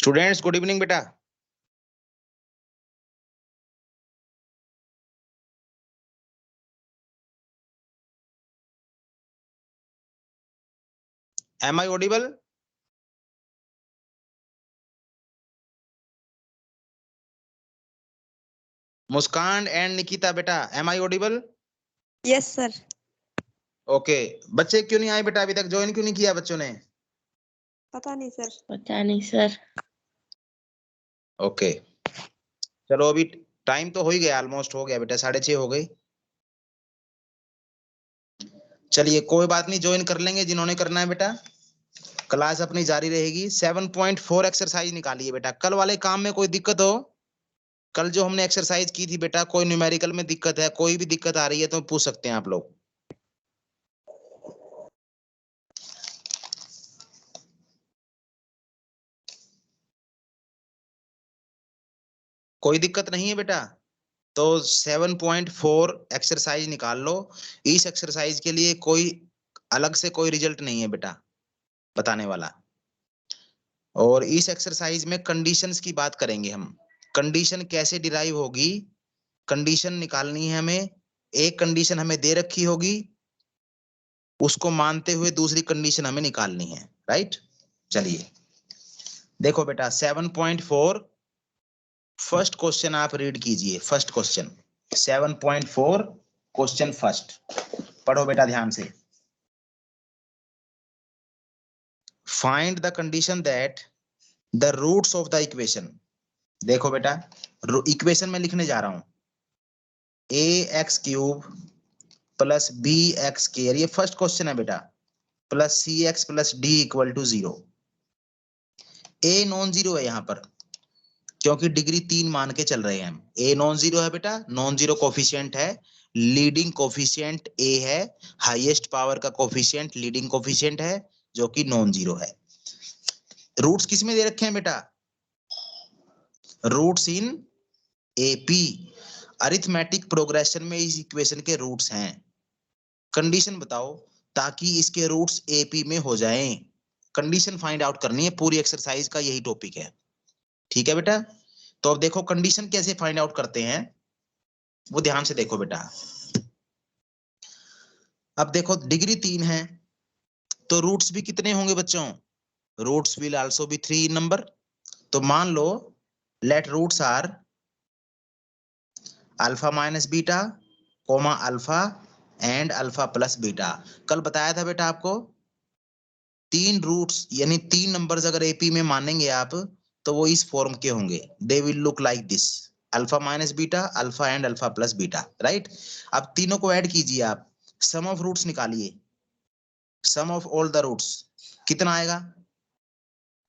Students good evening बेटा। Am I audible? Muskan and Nikita बेटा, am I audible? Yes sir. Okay, बच्चे क्यों नहीं आए बेटा? अभी तक ज्वाइन क्यों नहीं किया बच्चों ने? पता नहीं सर। पता नहीं सर। ओके चलो, अभी टाइम तो हो ही गया, ऑलमोस्ट हो गया बेटा, 6:30 हो गई। चलिए कोई बात नहीं, ज्वाइन कर लेंगे जिन्होंने करना है बेटा। क्लास अपनी जारी रहेगी। 7.4 एक्सरसाइज निकालिए बेटा। कल वाले काम में कोई दिक्कत हो? कल जो हमने एक्सरसाइज की थी बेटा, कोई न्यूमेरिकल में दिक्कत है, कोई भी दिक्कत आ रही है तो पूछ सकते हैं आप लोग। कोई दिक्कत नहीं है बेटा? तो 7.4 एक्सरसाइज निकाल लो। इस एक्सरसाइज के लिए कोई अलग से कोई रिजल्ट नहीं है बेटा बताने वाला। और इस एक्सरसाइज में कंडीशंस की बात करेंगे हम। कंडीशन कैसे डिराइव होगी, कंडीशन निकालनी है हमें। एक कंडीशन हमें दे रखी होगी, उसको मानते हुए दूसरी कंडीशन हमें निकालनी है, राइट। चलिए देखो बेटा 7.4 फर्स्ट क्वेश्चन आप रीड कीजिए। फर्स्ट क्वेश्चन 7.4 क्वेश्चन फर्स्ट पढ़ो बेटा ध्यान से। Find the condition that the roots of the equation. देखो बेटा इक्वेशन में लिखने जा रहा हूं a x cube plus b x square, ये फर्स्ट क्वेश्चन है बेटा, plus c x plus d equal to 0। A non zero है यहां पर, क्योंकि डिग्री 3 मान के चल रहे हैं हम। ए नॉन जीरो है बेटा, नॉन जीरो कोफिशिएंट है। लीडिंग कोफिशिएंट ए है, हाईएस्ट पावर का कोफिशिएंट लीडिंग कोफिशिएंट है, जो कि नॉन जीरो है। रूट्स किस में दे रखे हैं बेटा? Roots in AP. Arithmetic progression में इस इक्वेशन के रूट्स हैं। कंडीशन बताओ ताकि इसके रूट्स एपी में हो जाएं। कंडीशन फाइंड आउट करनी है, पूरी एक्सरसाइज का यही टॉपिक है, ठीक है बेटा। तो अब देखो कंडीशन कैसे फाइंड आउट करते हैं, वो ध्यान से देखो बेटा। अब देखो डिग्री 3 है तो रूट्स भी कितने होंगे बच्चों? Roots will also be 3 in number. तो मान लो let roots are alpha minus beta comma alpha and alpha plus beta. कल बताया था बेटा आपको 3 रूट्स यानी 3 नंबर्स अगर एपी में मानेंगे आप तो वो इस फॉर्म के होंगे। They will look like this, alpha minus beta alpha and alpha plus beta, right. अब तीनों को ऐड कीजिए आप, सम ऑफ रूट्स निकालिए। सम ऑफ ऑल द रूट्स कितना आएगा?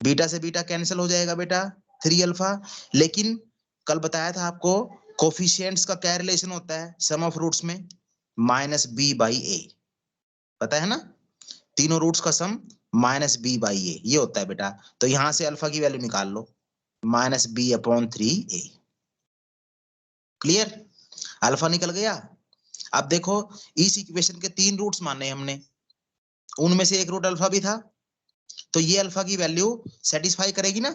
बीटा से बीटा कैंसिल हो जाएगा बेटा, 3 अल्फा। लेकिन कल बताया था आपको कोफिशिएंट्स का क्या रिलेशन होता है सम ऑफ रूट्स में? माइनस बी बाई ए, पता है ना। तीनों रूट्स का सम माइनस बी बाई ए, ये होता है बेटा। तो यहां से अल्फा की वैल्यू निकाल लो, माइनस बी अपॉन 3 ए। क्लियर? अल्फा निकल गया। अब देखो इस इक्वेशन के 3 रूट्स माने हमने, उनमें से एक रूट अल्फा भी था, तो ये अल्फा की वैल्यू सेटिस्फाई करेगी ना?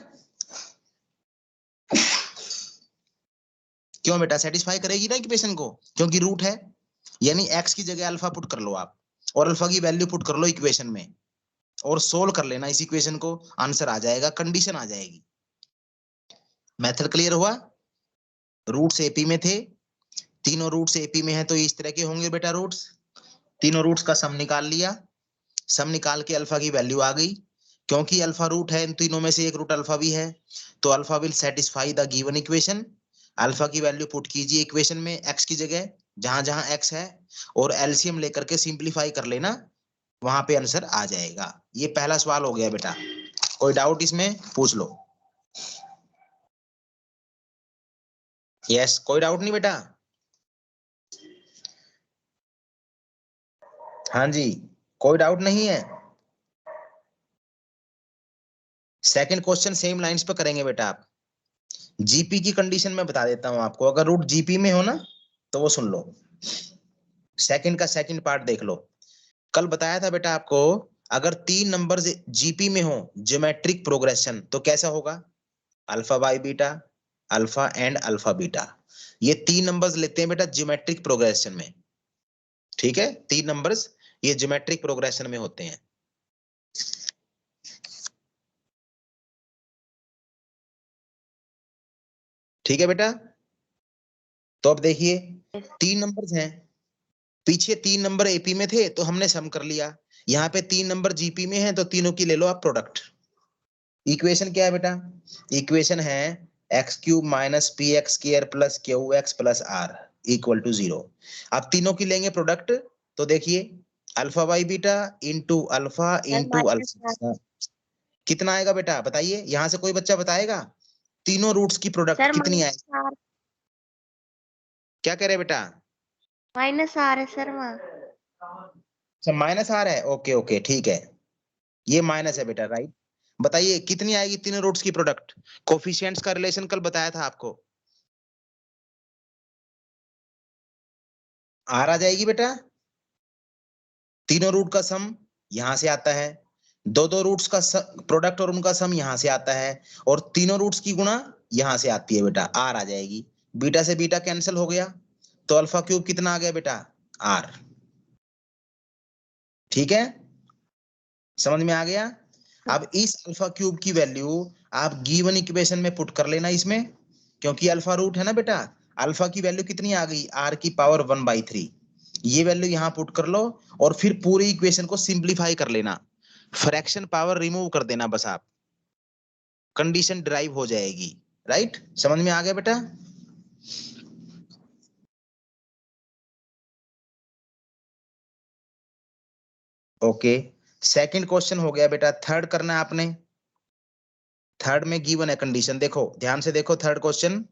क्यों बेटा? सेटिस्फाई करेगी ना इक्वेशन को, क्योंकि रूट है। यानी एक्स की जगह अल्फा पुट कर लो आप, और अल्फा की वैल्यू पुट कर लो इक्वेशन में, और सोल्व कर लेना इस इक्वेशन को, आंसर आ जाएगा, कंडीशन आ जाएगी। मेथड क्लियर हुआ? रूट्स एपी में थे, तीनों रूट्स एपी में है तो इस तरह के होंगे बेटा रूट्स। तीनों रूट्स का सम निकाल लिया, सम निकाल के अल्फा की वैल्यू आ गई। क्योंकि अल्फा रूट है, इन तीनों में से एक रूट अल्फा भी है, तो alpha will satisfy the given equation. Alpha की वैल्यू पुट कीजिए इक्वेशन में एक्स की जगह, जहां जहां एक्स है, और एलसीएम लेकर के सिंप्लीफाई कर लेना, वहां पे आंसर आ जाएगा। ये पहला सवाल हो गया बेटा। कोई डाउट इसमें पूछ लो। यस, कोई डाउट नहीं बेटा? हाँ जी, कोई डाउट नहीं है। सेकंड क्वेश्चन सेम लाइंस पे करेंगे बेटा आप। जीपी की कंडीशन में बता देता हूं आपको, अगर रूट जीपी में हो ना तो वो सुन लो। सेकंड का सेकंड पार्ट देख लो। कल बताया था बेटा आपको, अगर 3 नंबर जीपी में हो ज्योमेट्रिक प्रोग्रेशन तो कैसा होगा? Alpha by beta, alpha and alpha beta. ये 3 नंबर्स लेते हैं बेटा ज्योमेट्रिक प्रोग्रेशन में। ठीक है, 3 नंबर्स ये ज्योमेट्रिक प्रोग्रेशन में होते हैं। ठीक है बेटा, तो अब देखिए 3 नंबर्स हैं, पीछे 3 नंबर एपी में थे तो हमने सम कर लिया, यहाँ पे 3 नंबर जीपी में है तो तीनों की ले लो आप प्रोडक्ट। इक्वेशन क्या है बेटा? इक्वेशन है x cube minus p x square plus q x plus r equal to 0। अब तीनों की लेंगे प्रोडक्ट, तो देखिए alpha by beta into alpha sir into minus alpha कितना आएगा बेटा बताइए, यहाँ से कोई बच्चा बताएगा तीनों रूट्स की प्रोडक्ट सर कितनी आएगी? माइनस क्या कह रहे बेटा? आ रहा है सर वहाँ। अच्छा माइनस आ रहा है, ओके ओके ठीक है, ये माइनस है बेटा, राइट। बताइए कितनी आएगी तीनों रूट्स की प्रोडक्ट? कोफिशिएंट्स का रिलेशन कल बताया था आपको, आर आ जाएगी बेटा, तीनों रूट का सम यहां से आता है, दो दो रूट्स का प्रोडक्ट और उनका सम यहां से आता है, और तीनों रूट्स की गुणा यहां से आती है बेटा, आर आ जाएगी। बीटा से बीटा कैंसिल हो गया, तो अल्फा क्यूब कितना आ गया बेटा? आर। ठीक है, समझ में आ गया? अब इस अल्फा क्यूब की वैल्यू आप गिवन इक्वेशन में पुट कर लेना इसमें, क्योंकि अल्फा रूट है ना बेटा, अल्फा की वैल्यू कितनी आ गई? आर की पावर 1/3। ये वैल्यू यहाँ पुट कर लो और फिर पूरी इक्वेशन को सिंप्लीफाई कर लेना, फ्रैक्शन पावर रिमूव कर देना बस आप, कंडीशन ड्राइव हो जाएगी। राइट, समझ में आ गया बेटा? ओके, सेकंड क्वेश्चन हो गया बेटा, थर्ड करना है आपने। थर्ड में गिवन है कंडीशन, देखो ध्यान से देखो, थर्ड क्वेश्चन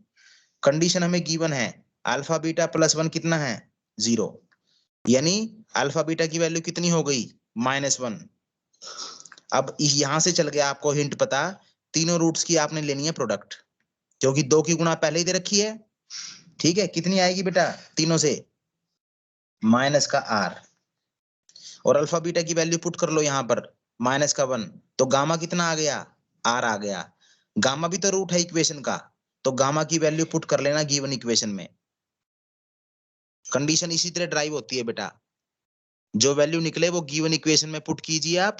कंडीशन हमें गिवन है, अल्फा बीटा प्लस 1 कितना है? 0, यानी अल्फा बीटा की वैल्यू कितनी हो गई? -1। अब यहां से चल गया आपको हिंट पता, तीनों रूट्स की आपने लेनी है प्रोडक्ट, क्योंकि 2 की गुणा पहले ही दे रखी है। ठीक है, कितनी आएगी बेटा तीनों से? माइनस का आर, और अल्फा बीटा की वैल्यू पुट कर लो यहाँ पर, -1, तो गामा कितना आ गया? आर आ गया। गामा भी तो रूट है इक्वेशन का, तो गामा की वैल्यू पुट कर लेना गिवन इक्वेशन में। कंडीशन इसी तरह ड्राइव होती है बेटा, जो वैल्यू निकले वो गिवन इक्वेशन में पुट कीजिए आप,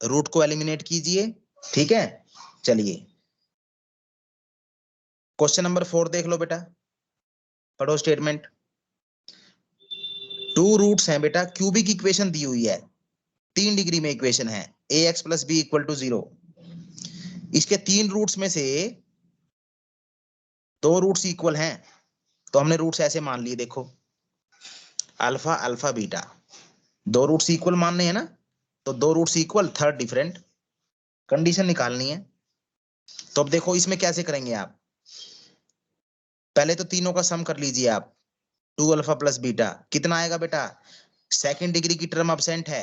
रूट को एलिमिनेट कीजिए। ठीक है, चलिए क्वेश्चन नंबर 4 देख लो बेटा, पढ़ो स्टेटमेंट। 2 रूट्स हैं बेटा, क्यूबिक इक्वेशन दी हुई है, 3 डिग्री में इक्वेशन है, a x plus b equal to 0। इसके 3 रूट्स में से 2 रूट्स इक्वल हैं, तो हमने रूट्स ऐसे मान लिए, देखो alpha alpha beta, 2 roots equal मानने हैं ना, तो 2 roots equal, third different, condition निकालनी है। तो अब देखो इसमें कैसे करेंगे आप, पहले तो तीनों का सम कर लीजिए आप, 2 अल्फा प्लस बीटा कितना आएगा बेटा? सेकंड डिग्री की टर्म अब्सेंट है,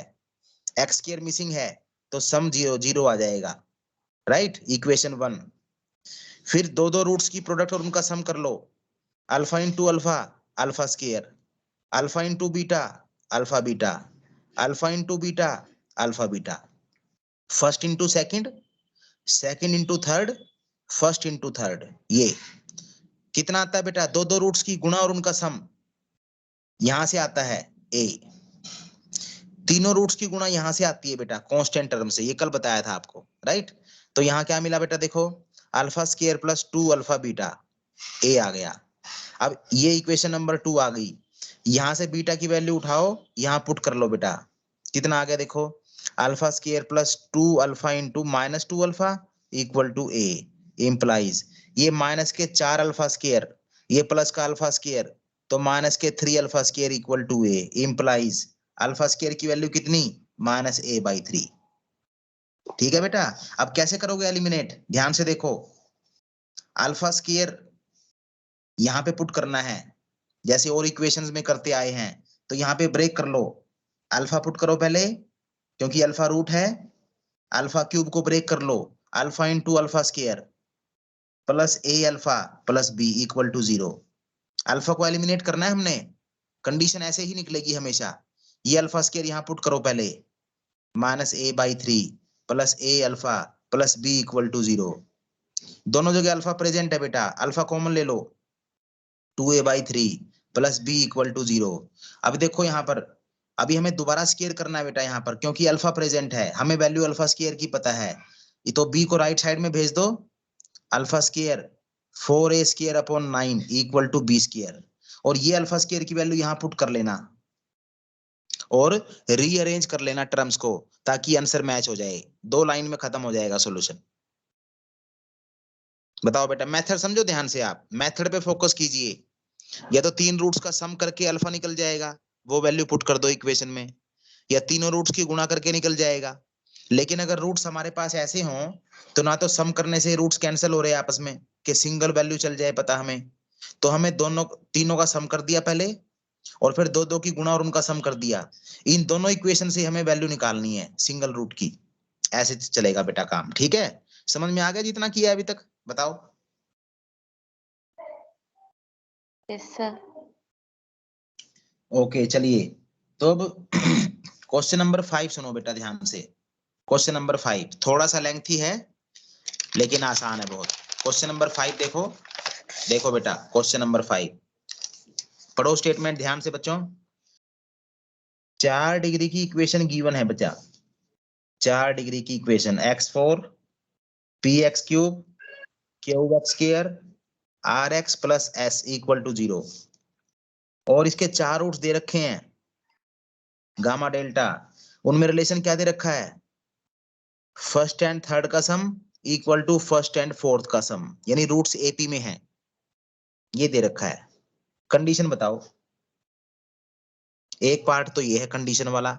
एक्स स्क्वायर मिसिंग है, तो सम 0 0 आ जाएगा। Right, equation 1। फिर दो दो रूट्स की प्रोडक्ट और उनका सम कर लो, alpha into alpha, alpha square, alpha into beta, alpha beta, alpha into beta, alpha beta, first into second, second into third, first into third. ये कितना आता है बेटा? दो दो रूट्स की गुणा और उनका सम, यहां से आता है ए, तीनों रूट्स की गुणा यहां से आती है बेटा कांस्टेंट टर्म से, ये कल बताया था आपको। राइट, तो यहाँ क्या मिला बेटा? देखो alpha square plus 2 alpha beta, a आ गया। अब ये इक्वेशन नंबर 2 आ गई, यहां से बीटा की वैल्यू उठाओ, यहाँ पुट कर लो बेटा, कितना आ गया? देखो alpha square plus 2 alpha into -2 alpha equal to a, implies ये माइनस के 4 अल्फा स्क्वायर, ये प्लस का अल्फा स्क्वायर, तो माइनस के 3 alpha square equal to a, implies alpha square की वैल्यू कितनी? -a/3। ठीक है बेटा, अब कैसे करोगे एलिमिनेट? ध्यान से देखो, अल्फा स्क्वायर यहाँ पे पुट करना है, जैसे और इक्वेशंस में करते आए हैं, तो यहाँ पे ब्रेक कर लो, अल्फा पुट करो पहले, क्योंकि अल्फा रूट है, अल्फा क्यूब को ब्रेक कर लो, alpha into alpha square plus a alpha plus b equal to 0। Alpha को एलिमिनेट करना है हमने, कंडीशन ऐसे ही निकलेगी हमेशा। ये अल्फा स्क्वायर यहाँ पुट करो पहले, -a/3 plus a alpha plus b equal to 0, दोनों जगह अल्फा प्रेजेंट है बेटा, अल्फा कॉमन ले लो, 2a/3 plus b equal to 0। अब देखो यहाँ पर अभी हमें दोबारा स्केयर करना है बेटा यहाँ पर, क्योंकि अल्फा प्रेजेंट है, हमें वैल्यू अल्फा स्केयर की पता है। ये तो b को राइट साइड में भेज दो, alpha square 4a square upon 9 equal to b square, और ये अल्फा स्केयर की वैल्यू यहाँ पुट कर लेना और रीअरेंज कर लेना टर्म्स को, ताकि आंसर मैच हो जाए, 2 लाइन में खत्म हो जाएगा सॉल्यूशन। बताओ बेटा, मेथड समझो ध्यान से, आप मेथड पे फोकस कीजिए। या तो 3 रूट्स का सम करके अल्फा निकल जाएगा, वो वैल्यू पुट कर दो इक्वेशन में, या तीनों रूट्स की गुणा करके निकल जाएगा। लेकिन अगर रूट्स हमारे पास ऐसे हों तो ना तो सम करने से रूट्स कैंसिल हो रहे हैं आपस में कि सिंगल वैल्यू चल जाए पता हमें, तो हमें दोनों तीनों का सम कर दिया पहले, और फिर दो दो की गुणा और उनका सम कर दिया। इन दोनों इक्वेशन से हमें वैल्यू निकालनी है सिंगल रूट की। ऐसे चलेगा बेटा काम, ठीक है? समझ में आ गया जितना किया अभी तक? बताओ। Yes sir. ओके चलिए, तो अब क्वेश्चन नंबर 5 सुनो बेटा ध्यान से। क्वेश्चन नंबर 5 थोड़ा सा लेंथी है लेकिन आसान है बहुत। क्वेश्चन नंबर 5 देखो, देखो बेटा क्वेश्चन नंबर 5 पढ़ो स्टेटमेंट ध्यान से बच्चों। 4 डिग्री की इक्वेशन गिवन है बच्चा, 4 डिग्री की equation x4 px³ qx² rx plus s equal to 0, और इसके 4 रूट्स दे रखे हैं गामा डेल्टा। उनमें रिलेशन क्या दे रखा है? फर्स्ट एंड थर्ड का sum equal to first and fourth का सम, यानी रूट्स एपी में है, ये दे रखा है। कंडीशन बताओ। एक पार्ट तो ये है कंडीशन वाला,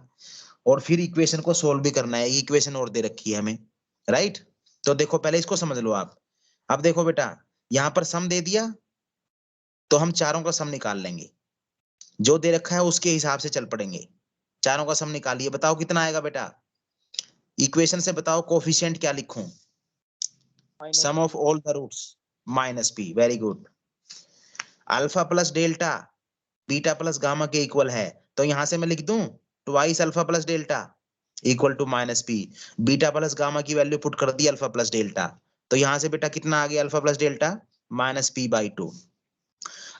और फिर इक्वेशन को सोल्व भी करना है, इक्वेशन और दे रखी है हमें, राइट? तो देखो पहले इसको समझ लो आप। अब देखो बेटा, यहाँ पर सम दे दिया तो हम चारों का सम निकाल लेंगे, जो दे रखा है उसके हिसाब से चल पड़ेंगे। चारों का सम निकालिए, बताओ कितना आएगा बेटा? इक्वेशन से बताओ कोफिशिएंट क्या लिखूं? Sum of all the roots minus p, very good. Alpha plus delta beta plus gamma के इक्वल है, तो यहां से मैं लिख दूं twice alpha plus delta equal to minus p. Beta plus gamma की वैल्यू पुट कर दी अल्फा प्लस डेल्टा, तो यहां से बेटा कितना आ गया alpha plus delta? -p/2।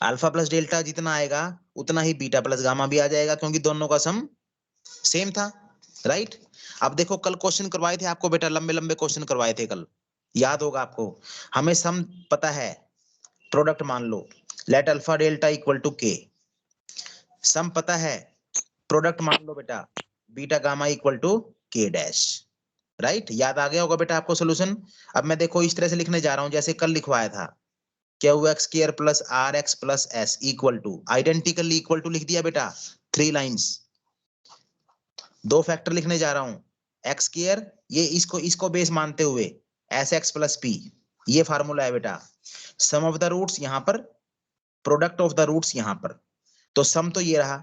Alpha plus delta जितना आएगा उतना ही बीटा प्लस गामा भी आ जाएगा, क्योंकि दोनों का सम सेम था, राइट? अब देखो कल क्वेश्चन करवाए थे आपको बेटा, लंबे लंबे क्वेश्चन करवाए थे कल, याद होगा आपको। हमें सम पता है, प्रोडक्ट मान लो, let alpha delta equal to k. Sum पता है, प्रोडक्ट मान लो बेटा, beta gamma equal to k dash, right? याद आ गया होगा बेटा आपको सोल्यूशन। अब मैं देखो इस तरह से लिखने जा रहा हूं जैसे कल लिखवाया था, qx² plus rx plus s equal to, identically equal to लिख दिया बेटा, 3 लाइन्स। 2 फैक्टर लिखने जा रहा हूं, x², ये इसको बेस मानते हुए sx प्लस p, ये फार्मूला है बेटा। सम ऑफ द रूट्स यहां पर, प्रोडक्ट ऑफ द रूट्स यहां पर, तो सम तो ये रहा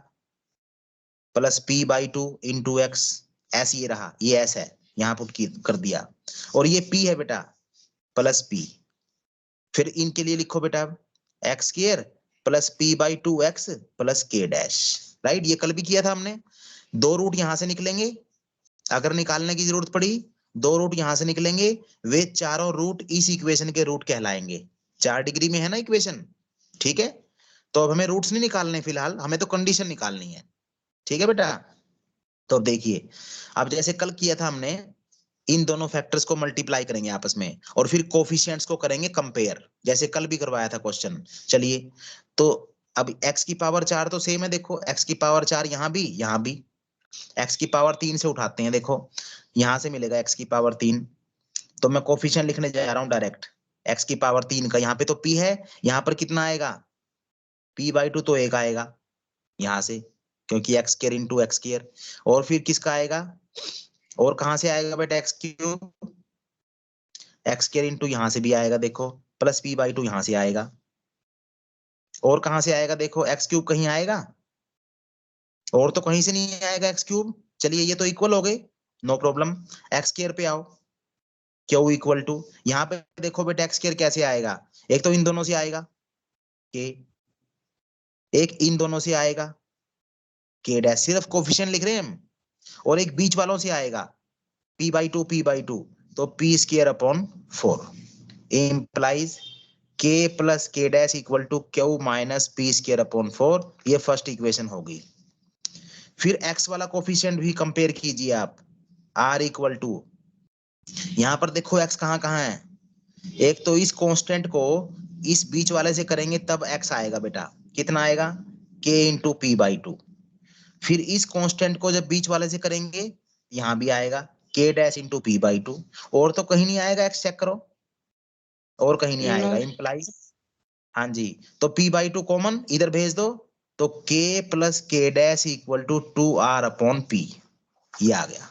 plus p/2 into x, S ये रहा, ये एस है, यहाँ पुट कर दिया, और ये p है बेटा प्लस p। फिर इनके लिए लिखो बेटा x² plus p/2 x plus k dash, right? ये कल भी किया था हमने। 2 रूट यहां से निकलेंगे, अगर निकालने की जरूरत पड़ी 2 रूट यहां से निकलेंगे, वे चारों रूट इस इक्वेशन के रूट कहलाएंगे। 4 डिग्री में है ना इक्वेशन, ठीक है? तो अब हमें रूट्स नहीं निकालने फिलहाल, हमें तो कंडीशन निकालनी है, ठीक है बेटा? तो अब देखिए, अब जैसे कल किया था हमने, इन दोनों फैक्टर्स को मल्टीप्लाई करेंगे आपस में, और फिर कोफिशिएंट्स को करेंगे कंपेयर, जैसे कल भी करवाया था क्वेश्चन। चलिए, तो अब x की पावर 4 तो सेम है, देखो x की पावर 4 यहाँ भी x की पावर 3 से उठाते हैं, देखो यहां से मिलेगा x की पावर 3, तो मैं कोफिशिएंट लिखने जा रहा हूँ डायरेक्ट, x की पावर 3 का, यहाँ पे तो p है, यहाँ पर कितना आएगा? p/2 तो 1 आएगा यहाँ से, क्योंकि x² इंटू x², और फिर किसका आएगा? और कहां से आएगा बेटा? x² इंटू यहां से भी आएगा, देखो प्लस p/2 यहां से आएगा, और कहां से आएगा? देखो x³ कहीं आएगा, और तो कहीं से नहीं आएगा x³। चलिए ये तो इक्वल हो गए, नो प्रॉब्लम। x² पे आओ, q इक्वल टू, यहाँ पे देखो बेटा x² कैसे आएगा? एक तो इन दोनों से आएगा k, एक इन दोनों से आएगा k डैश, सिर्फ कोफिशिएंट लिख रहे हैं हम, और एक बीच वालों से आएगा p/2 तो p² upon 4, implies k plus k dash equal to q minus p square upon 4। ये फर्स्ट इक्वेशन होगी। फिर x वाला कोफिशिएंट भी कंपेयर कीजिए आप, r इक्वल टू, यहाँ पर देखो x कहाँ कहाँ है। एक तो इस कांस्टेंट को इस बीच वाले से करेंगे तब x आएगा बेटा, कितना आएगा, k into P by two. फिर इस कांस्टेंट को जब बीच वाले से करेंगे यहाँ भी आएगा k dash into P by two. और तो कहीं नहीं आएगा, x चेक करो, और कहीं नहीं आएगा। नो इम्प्लाइज, हाँ जी, तो p बाई टू कॉमन इधर भेज दो, तो k plus k dash equal to 2r upon p, ये आ गया।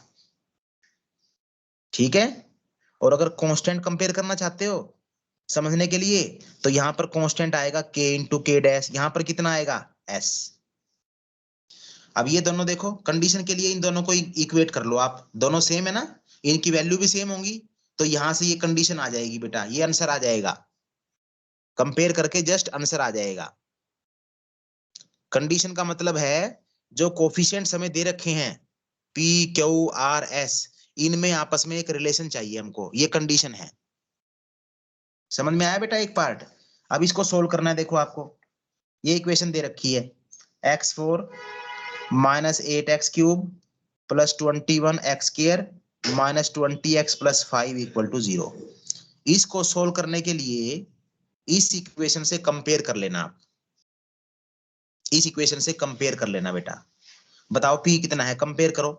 ठीक है। और अगर कांस्टेंट कंपेयर करना चाहते हो समझने के लिए, तो यहाँ पर कांस्टेंट आएगा k इंटू के डैश, यहाँ पर कितना आएगा, s। अब ये दोनों देखो, कंडीशन के लिए इन दोनों को इक्वेट कर लो आप, दोनों सेम है ना, इनकी वैल्यू भी सेम होंगी, तो यहां से ये कंडीशन आ जाएगी बेटा, ये आंसर आ जाएगा, कंपेयर करके जस्ट आंसर आ जाएगा। कंडीशन का मतलब है जो कोफिशिएंट्स हमें दे रखे हैं p q r s, इनमें आपस में एक रिलेशन चाहिए हमको, ये कंडीशन है। समझ में आया बेटा एक पार्ट। अब इसको सोल्व करना है, देखो आपको ये इक्वेशन दे रखी है, x4 minus 8x cube plus 21x square minus 20x plus 5 equal to 0। इसको सोल्व करने के लिए इस इक्वेशन से कंपेयर कर लेना आप, इस इक्वेशन से कंपेयर कर लेना बेटा। बताओ p कितना है, कंपेयर करो,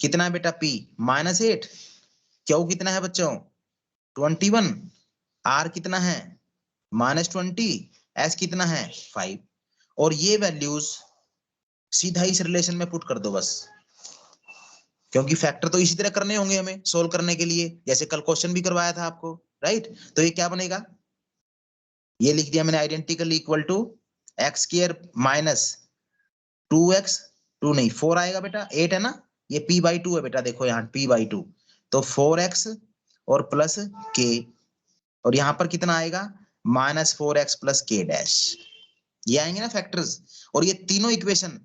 कितना है बेटा p, -8। क्यू कितना है बच्चों, 21। r कितना है, -20। s कितना है, 5। और ये वैल्यूज सीधा इस रिलेशन में पुट कर दो बस, क्योंकि फैक्टर तो इसी तरह करने होंगे हमें सोल्व करने के लिए, जैसे कल क्वेश्चन भी करवाया था आपको, राइट। तो ये क्या बनेगा, ये लिख दिया मैंने, identical equal to x square minus 2x, 2 नहीं 4 आएगा बेटा, 8 है ना, ये p बाई 2 है बेटा, देखो यहाँ p बाई 2, तो 4x और प्लस k, और यहाँ पर कितना आएगा, -4x प्लस के डैश, ये आएंगे ना फैक्टर्स। और ये तीनों इक्वेशन,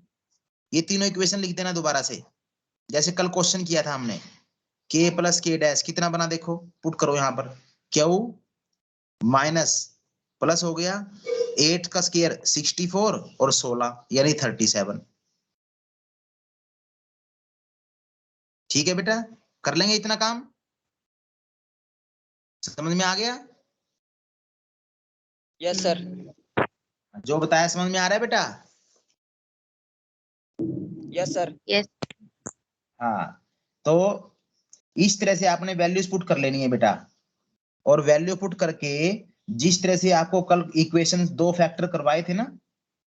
ये तीनों इक्वेशन लिख देना दोबारा से, जैसे कल क्वेश्चन किया था हमने, k प्लस के डैश कितना बना, देखो पुट करो यहाँ पर, q माइनस प्लस हो गया 8 का स्क्वायर 64 और 16 यानी 37। ठीक है बेटा, कर लेंगे इतना काम, समझ में आ गया। Yes sir. जो बताया समझ में आ रहा है बेटा। Yes sir. यस हाँ, तो इस तरह से आपने वैल्यूज पुट कर लेनी है बेटा, और वैल्यू पुट करके जिस तरह से आपको कल इक्वेशन 2 फैक्टर करवाए थे ना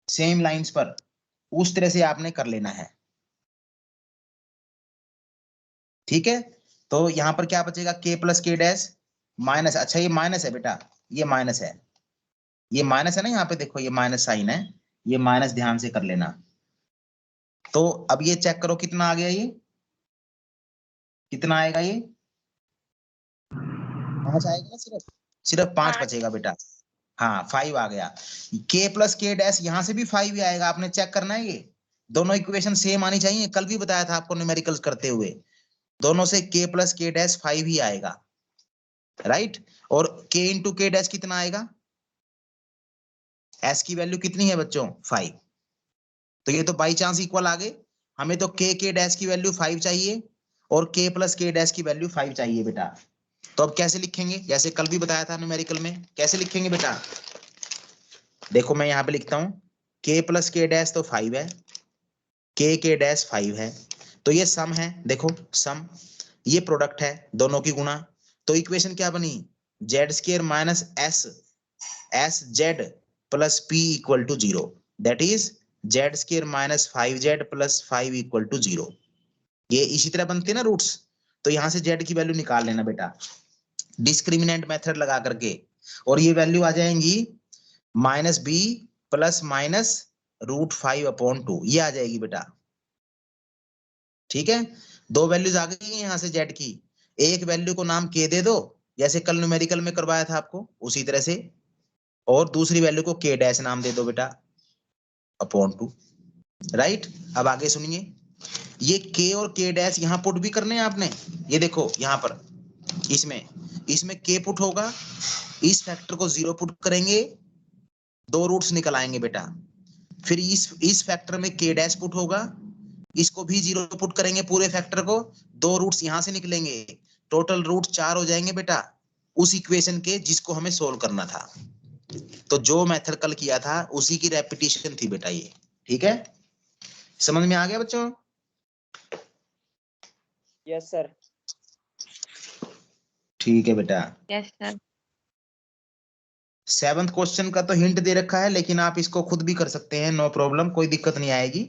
सेम लाइंस पर, उस तरह से आपने कर लेना है। ठीक है, तो यहां पर क्या बचेगा, k plus k dash minus, अच्छा ये माइनस है बेटा, ये माइनस है, ये माइनस है ना, यहाँ पे देखो ये माइनस साइन है, ये माइनस ध्यान से कर लेना। तो अब ये चेक करो कितना आ गया, ये कितना आएगा, ये 5 आएगा ना, सिर्फ सिर्फ 5 बचेगा बेटा। हाँ 5 आ गया, k प्लस के डैश यहाँ से भी 5 ही आएगा, आपने चेक करना है, ये दोनों इक्वेशन सेम आनी चाहिए, कल भी बताया था आपको न्यूमेरिकल्स करते हुए, दोनों से k प्लस के डैश 5 ही आएगा, राइट। और k इंटू के डैश कितना आएगा, s की वैल्यू कितनी है बच्चों, 5। तो ये तो बाई चांस इक्वल आ गए, हमें तो k डैश की वैल्यू 5 चाहिए और k प्लस के डैश की वैल्यू 5 चाहिए बेटा। तो अब कैसे लिखेंगे, जैसे कल भी बताया था न्यूमेरिकल में, कैसे लिखेंगे बेटा, देखो मैं यहाँ पे लिखता हूँ, k प्लस के डैश तो 5 है, के डैश 5 है, तो ये सम है, देखो सम, ये प्रोडक्ट है दोनों की गुणा, तो इक्वेशन क्या बनी, z square minus s z plus p equal to 0, that is z square minus 5z plus 5 equal to 0। ये इसी तरह बनते हैं ना रूट्स, तो यहाँ से जेड की वैल्यू निकाल लेना बेटा डिस्क्रिमिनेंट मेथड लगा करके, और ये वैल्यू आ जाएंगी -b प्लस माइनस √5/2, ये आ जाएगी बेटा। ठीक है, दो वैल्यूज आ गई हैं यहाँ से जेड की, एक वैल्यू को नाम k दे दो, जैसे कल न्यूमेरिकल में करवाया था आपको उसी तरह से, और दूसरी वैल्यू को k डैश नाम दे दो बेटा /2, राइट। अब आगे सुनिए, ये k और k डैश यहाँ पुट भी करने हैं आपने, ये देखो यहाँ पर इसमें, इसमें k पुट होगा, इस फैक्टर को 0 पुट करेंगे, 2 रूट्स निकल आएंगे बेटा। फिर इस फैक्टर में k डैश पुट होगा, इसको भी 0 पुट करेंगे पूरे फैक्टर को, 2 रूट्स यहां से निकलेंगे, टोटल रूट 4 हो जाएंगे बेटा उस इक्वेशन के जिसको हमें सोल्व करना था। तो जो मेथड कल किया था उसी की रेपिटेशन थी बेटा ये। ठीक है, समझ में आ गया बच्चों? Yes sir. ठीक है बेटा। Yes sir. 7th क्वेश्चन का तो हिंट दे रखा है, लेकिन आप इसको खुद भी कर सकते हैं, नो प्रॉब्लम, कोई दिक्कत नहीं आएगी।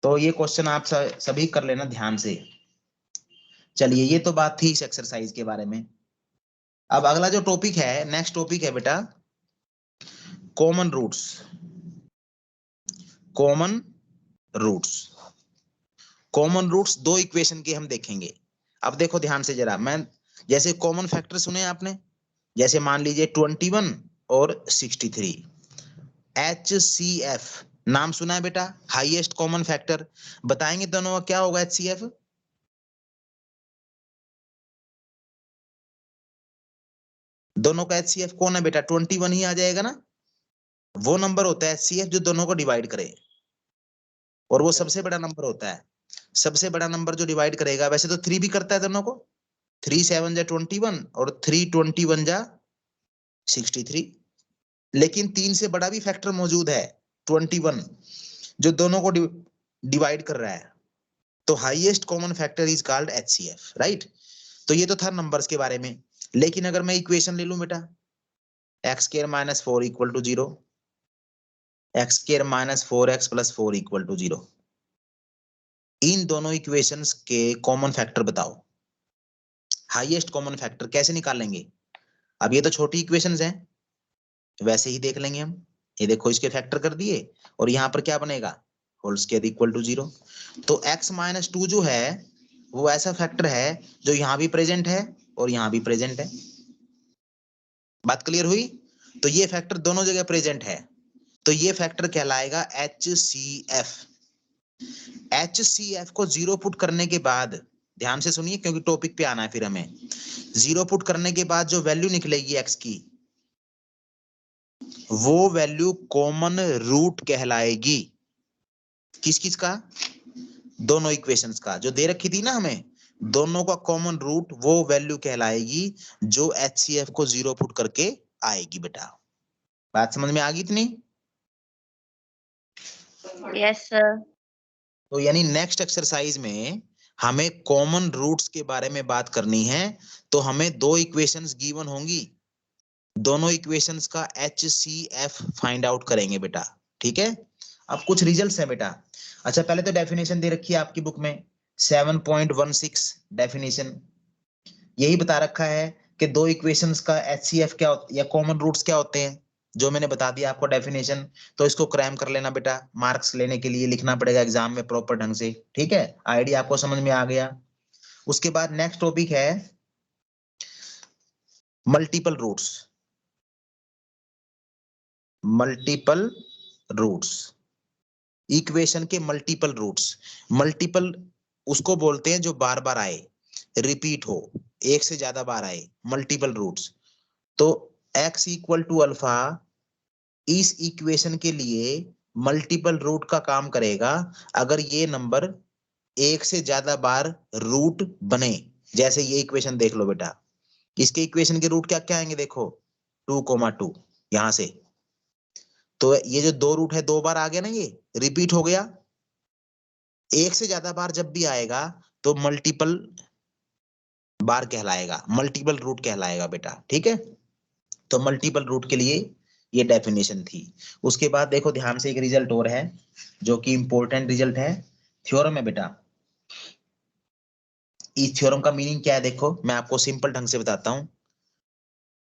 तो ये क्वेश्चन आप सभी कर लेना ध्यान से। चलिए, ये तो बात थी इस एक्सरसाइज के बारे में। अब अगला जो टॉपिक है, नेक्स्ट टॉपिक है बेटा common roots. Common roots, common roots 2 equation के हम देखेंगे। अब देखो ध्यान से जरा, मैं जैसे कॉमन फैक्टर सुने आपने, जैसे मान लीजिए 21 और 63, HCF नाम सुना है बेटा, हाईएस्ट कॉमन फैक्टर। बताएंगे दोनों का क्या होगा HCF? दोनों का HCF कौन है बेटा? 21 ही आ जाएगा ना। वो नंबर होता है HCF जो दोनों को डिवाइड करे, और वो सबसे बड़ा नंबर होता है। सबसे बड़ा नंबर जो डिवाइड करेगा, वैसे तो 3 भी करता है दोनों को, 3 7 जा 21 और 3 21 जा 63, लेकिन 3 से बड़ा भी फैक्टर मौजूद है 21 जो दोनों को डिवाइड कर रहा है। तो highest common factor is called HCF, right. तो ये तो था नंबर्स के बारे में। लेकिन अगर मैं इक्वेशन ले लूं बेटा, x square minus 4 equal to 0, x square minus 4x plus 4 equal to 0, इन दोनों इक्वेशंस के कॉमन फैक्टर बताओ। हाईएस्ट कॉमन फैक्टर कैसे निकालेंगे? अब ये तो छोटी इक्वेशंस हैं, वैसे ही देख लेंगे हम। ये देखो, इसके फैक्टर कर दिए, और यहाँ पर क्या बनेगा, होल स्क्वायर इक्वल टू 0। तो x माइनस 2 जो है वो ऐसा फैक्टर है जो यहाँ भी प्रेजेंट है और यहाँ भी प्रेजेंट है। बात क्लियर हुई? तो ये फैक्टर दोनों जगह प्रेजेंट है, तो ये फैक्टर कहलाएगा HCF। HCF को 0 पुट करने के बाद, ध्यान से सुनिए क्योंकि टॉपिक पे आना है फिर हमें, 0 पुट करने के बाद जो वैल्यू निकलेगी x की, वो वैल्यू कॉमन रूट कहलाएगी। किस किस का? दोनों इक्वेशंस का, जो दे रखी थी ना हमें, दोनों का कॉमन रूट, वो वैल्यू कहलाएगी जो HCF को 0 पुट करके आएगी बेटा। बात समझ में आ गई इतनी? Yes sir. तो यानी नेक्स्ट एक्सरसाइज में हमें कॉमन रूट्स के बारे में बात करनी है, तो हमें 2 इक्वेशंस गिवन होंगी, दोनों इक्वेशंस का HCF फाइंड आउट करेंगे बेटा। ठीक है, अब कुछ रिजल्ट्स हैं बेटा। अच्छा, पहले तो डेफिनेशन दे रखी है आपकी बुक में, 7.16 डेफिनेशन यही बता रखा है कि 2 इक्वेशंस का HCF क्या या कॉमन रूट्स क्या होते हैं, जो मैंने बता दिया आपको डेफिनेशन। तो इसको क्रैम कर लेना बेटा, मार्क्स लेने के लिए लिखना पड़ेगा एग्जाम में प्रॉपर ढंग से। ठीक है, आइडिया आपको समझ में आ गया। उसके बाद नेक्स्ट टॉपिक है multiple roots. Multiple roots, equation के मल्टीपल रूट्स। मल्टीपल उसको बोलते हैं जो बार बार आए, रिपीट हो, एक से ज्यादा बार आए, मल्टीपल रूट्स। तो x इक्वल टू अल्फा इस इक्वेशन के लिए मल्टीपल रूट का काम करेगा अगर ये नंबर एक से ज्यादा बार रूट बने। जैसे ये इक्वेशन देख लो बेटा, इसके इक्वेशन के रूट क्या क्या आएंगे देखो, 2,2 यहां से। तो ये जो 2 रूट है 2 बार आ गया ना, ये रिपीट हो गया। एक से ज्यादा बार जब भी आएगा तो मल्टीपल बार कहलाएगा, मल्टीपल रूट कहलाएगा बेटा। ठीक है, तो मल्टीपल रूट के लिए ये डेफिनेशन थी। उसके बाद देखो ध्यान से, एक रिजल्ट और है जो कि इंपॉर्टेंट रिजल्ट है, थ्योरम है बेटा। इस थ्योरम का मीनिंग क्या है देखो, मैं आपको सिंपल ढंग से बताता हूं,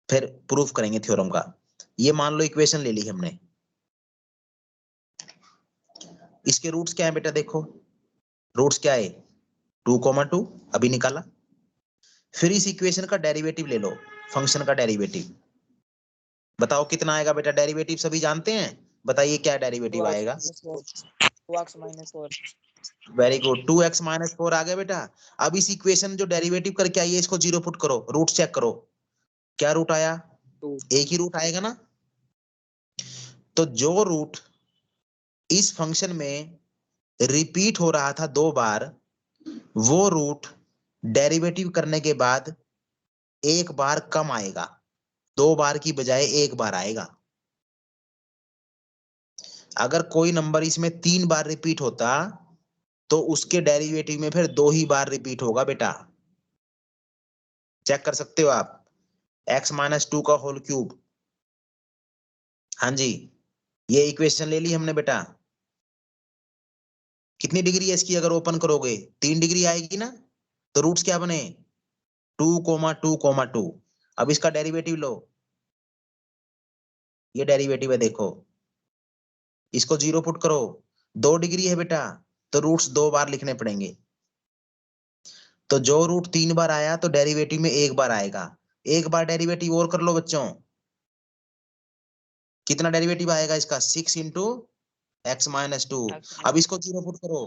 फिर प्रूफ करेंगे थ्योरम का। ये मान लो इक्वेशन ले ली हमने, इसके रूट्स क्या है बेटा देखो, रूट्स क्या है 2,2 अभी निकाला। फिर इस इक्वेशन का डेरिवेटिव ले लो, फंक्शन का डेरिवेटिव। बताओ कितना आएगा बेटा डेरिवेटिव, सभी जानते हैं, बताइए क्या डेरिवेटिव आएगा। 2x minus 4। Very good, 2x minus 4 आ गया बेटा। अब इस इक्वेशन जो डेरिवेटिव करके आई है इसको 0 पुट करो, रूट चेक करो, क्या रूट आया? 2 एक ही रूट आएगा ना। तो जो रूट इस फंक्शन में रिपीट हो रहा था 2 बार, वो रूट डेरिवेटिव करने के बाद 1 बार कम आएगा, 2 बार की बजाय 1 बार आएगा। अगर कोई नंबर इसमें 3 बार रिपीट होता तो उसके डेरिवेटिव में फिर 2 ही बार रिपीट होगा बेटा। चेक कर सकते हो आप, x-2 का होल क्यूब। हाँ जी, ये इक्वेशन ले ली हमने बेटा। कितनी डिग्री है इसकी? अगर ओपन करोगे 3 डिग्री आएगी ना। तो रूट्स क्या बने? 2,2,2। अब इसका डेरिवेटिव लो, ये डेरिवेटिव है देखो, इसको 0 पुट करो। 2 डिग्री है बेटा, तो रूट्स 2 बार लिखने पड़ेंगे। तो जो रूट 3 बार आया तो डेरिवेटिव में 1 बार आएगा। 1 बार डेरिवेटिव और कर लो बच्चों। कितना डेरिवेटिव आएगा इसका? 6 इंटू x-2। अब इसको 0 पुट करो।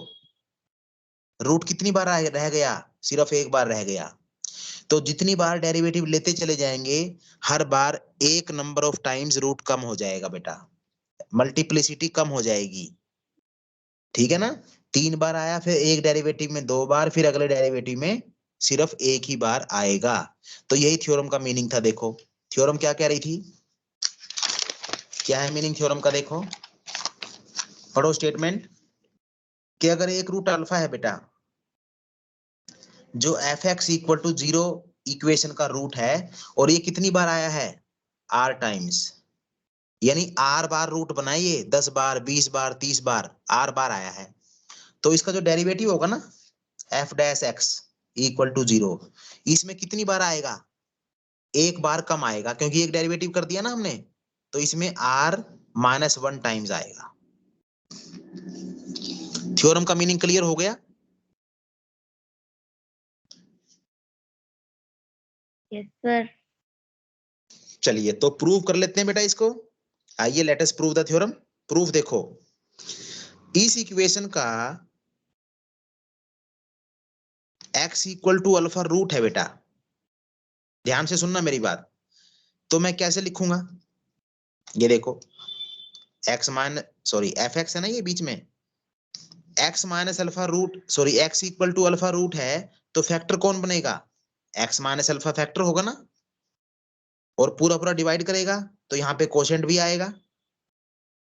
रूट कितनी बार रह गया? सिर्फ 1 बार रह गया। तो जितनी बार डेरिवेटिव लेते चले जाएंगे, हर बार एक नंबर ऑफ टाइम्स रूट कम हो जाएगा बेटा, मल्टीप्लिसिटी कम हो जाएगी। ठीक है ना। 3 बार आया, फिर एक डेरिवेटिव में 2 बार, फिर अगले डेरिवेटिव में सिर्फ 1 ही बार आएगा। तो यही थ्योरम का मीनिंग था। देखो थ्योरम क्या कह रही थी, क्या है मीनिंग थ्योरम का? देखो पढ़ो स्टेटमेंट, कि अगर एक रूट अल्फा है बेटा, जो f(x = 0) इक्वेशन का रूट है, और ये कितनी बार आया है? r टाइम्स, यानी r बार रूट बनाइए, 10 बार, 20 बार, 30 बार, r बार आया है। तो इसका जो डेरिवेटिव होगा ना, f(x) = 0, इसमें कितनी बार आएगा? 1 बार कम आएगा, क्योंकि एक डेरिवेटिव कर दिया ना हमने। तो इसमें r-1 टाइम्स आएगा। थ्योरम का मीनिंग क्लियर हो गया? Yes sir. चलिए तो प्रूव कर लेते हैं बेटा इसको। आइए let us prove the theorem. Proof देखो, इस इक्वेशन का x = अल्फा रूट है बेटा। ध्यान से सुनना मेरी बात। तो मैं कैसे लिखूंगा? ये देखो, f(x) है ना ये बीच में, x - alpha root, x = alpha root है, तो फैक्टर कौन बनेगा? x - अल्फा फैक्टर होगा ना, और पूरा पूरा डिवाइड करेगा, तो यहाँ पे कोशेंट भी आएगा।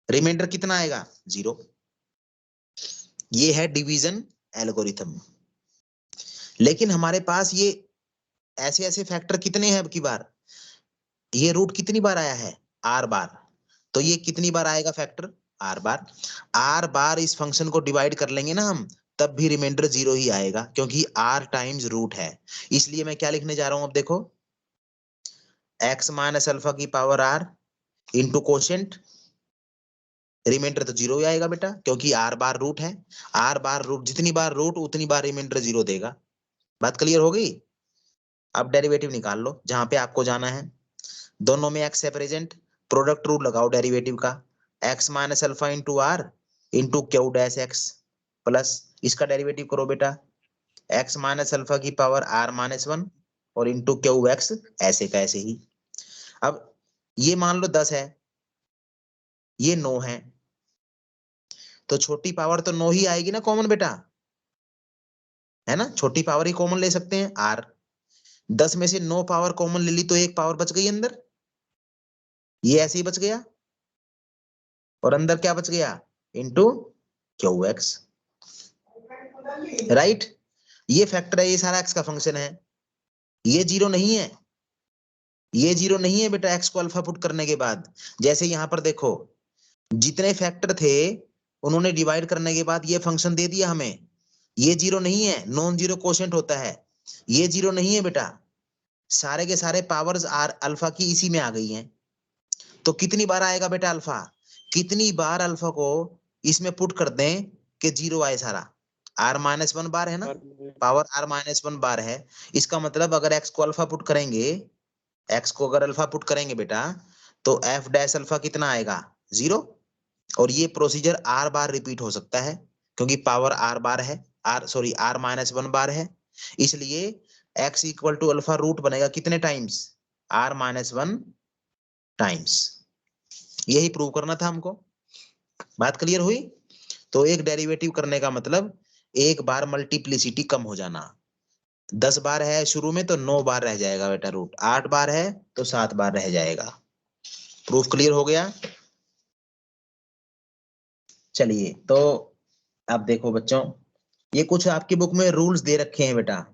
रिमाइंडर कितना आएगा? 0। ये है डिवीजन एल्गोरिथम। लेकिन हमारे पास ये ऐसे ऐसे फैक्टर कितने हैं? अब की बार ये रूट कितनी बार आया है? r बार। तो ये कितनी बार आएगा फैक्टर? r बार। r बार इस फंक्शन को डिवाइड कर लेंगे ना हम, तब भी रिमाइंडर 0 ही आएगा, क्योंकि r टाइम्स रूट है। इसलिए मैं क्या लिखने जा रहा हूं अब देखो, x - अल्फा की power r into quotient, remainder तो 0 ही आएगा बेटा, क्योंकि r बार रूट है। r बार रूट, जितनी बार रूट उतनी बार रिमाइंडर 0 देगा। बात क्लियर हो गई? अब डेरिवेटिव निकाल लो जहां पे आपको जाना है। दोनों में x है प्रेजेंट, प्रोडक्ट रूल लगाओ डेरिवेटिव का, x - alpha into r into Q dash x plus, इसका डेरिवेटिव करो बेटा, x - अल्फा की पावर r-1 और इंटू क्यू एक्स, ऐसे का ऐसे ही। अब ये मान लो 10 है, ये 9 है, तो छोटी पावर तो 9 ही आएगी ना कॉमन बेटा, है ना। छोटी पावर ही कॉमन ले सकते हैं, r। 10 में से 9 पावर कॉमन ले ली तो 1 पावर बच गई अंदर, ये ऐसे ही बच गया, और अंदर क्या बच गया? Into Q x. राइट, ये फैक्टर है, ये सारा x का फंक्शन है। ये 0 नहीं है, ये 0 नहीं है बेटा, x को अल्फा पुट करने के बाद। जैसे यहां पर देखो, जितने फैक्टर थे उन्होंने डिवाइड करने के बाद ये फंक्शन दे दिया हमें। ये 0 नहीं है, नॉन जीरो कोशेंट होता है। ये 0 नहीं है बेटा, सारे के सारे पावर्स आर अल्फा की इसी में आ गई हैं। तो कितनी बार आएगा बेटा अल्फा? कितनी बार अल्फा को इसमें पुट कर दें कि 0 आए सारा? r-1 बार है ना, पावर r-1 बार है। इसका मतलब अगर x को अल्फा पुट करेंगे, x को अगर अल्फा पुट करेंगे बेटा, तो f डैश अल्फा कितना आएगा? 0। और ये प्रोसीजर r बार रिपीट हो सकता है, क्योंकि पावर r बार है, r-1 बार है। इसलिए x = अल्फा रूट बनेगा कितने टाइम्स? r minus 1 times. यही प्रूव करना था हमको। बात क्लियर हुई? तो एक डेरिवेटिव करने का मतलब एक बार मल्टीप्लिसिटी कम हो जाना। 10 बार है शुरू में तो 9 बार रह जाएगा बेटा रूट, 8 बार है तो 7 बार रह जाएगा। प्रूफ क्लियर हो गया? चलिए तो अब देखो बच्चों, ये कुछ आपकी बुक में रूल्स दे रखे हैं बेटा,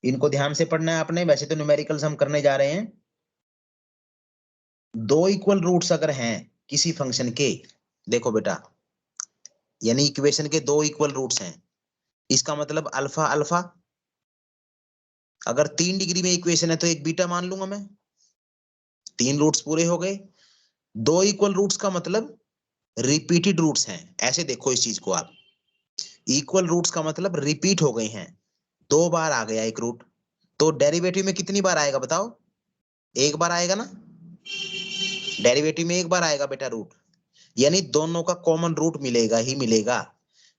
इनको ध्यान से पढ़ना है आपने। वैसे तो न्यूमेरिकल्स हम करने जा रहे हैं। दो इक्वल रूट्स अगर हैं किसी फंक्शन के, देखो बेटा, यानी इक्वेशन के दो इक्वल रूट्स हैं, इसका मतलब अल्फा अल्फा। अगर 3 डिग्री में इक्वेशन है तो एक बीटा मान लूंगा मैं। 3 रूट्स पूरे हो गए। दो इक्वल रूट्स का मतलब रिपीटेड रूट्स हैं, ऐसे देखो इस चीज को आप। इक्वल रूट्स का मतलब रिपीट हो गए हैं, 2 बार आ गया एक रूट, तो डेरिवेटिव में कितनी बार आएगा बताओ? एक बार आएगा ना, डेरिवेटिव में एक बार आएगा बेटा रूट, यानी दोनों का कॉमन रूट मिलेगा ही मिलेगा।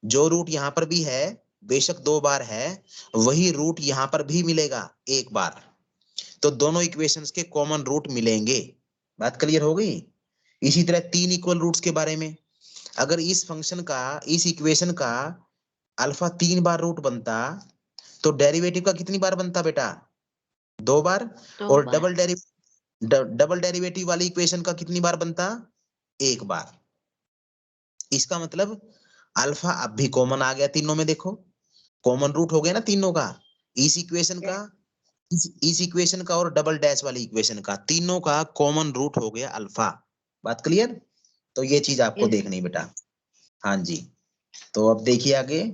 जो रूट यहाँ पर भी है बेशक 2 बार है, वही रूट यहाँ पर भी मिलेगा एक बार। तो दोनों इक्वेशंस के कॉमन रूट मिलेंगे। बात क्लियर हो गई? इसी तरह 3 इक्वल रूट्स के बारे में, अगर इस फंक्शन का, इस इक्वेशन का अल्फा 3 बार रूट बनता तो डेरिवेटिव का कितनी बार बनता बेटा? 2 बार। 2 और बार। डबल डेरिवेटिव वाली इक्वेशन का कितनी बार बनता? 1 बार। इसका मतलब अल्फा अब भी कॉमन आ गया तीनों में, देखो कॉमन रूट हो गया ना तीनों का, इस इक्वेशन का, इस इक्वेशन का और डबल डैश वाली इक्वेशन का, तीनों का कॉमन रूट हो गया अल्फा। बात क्लियर? तो ये चीज आपको यस। देखनी बेटा। हाँ जी। तो अब देखिए आगे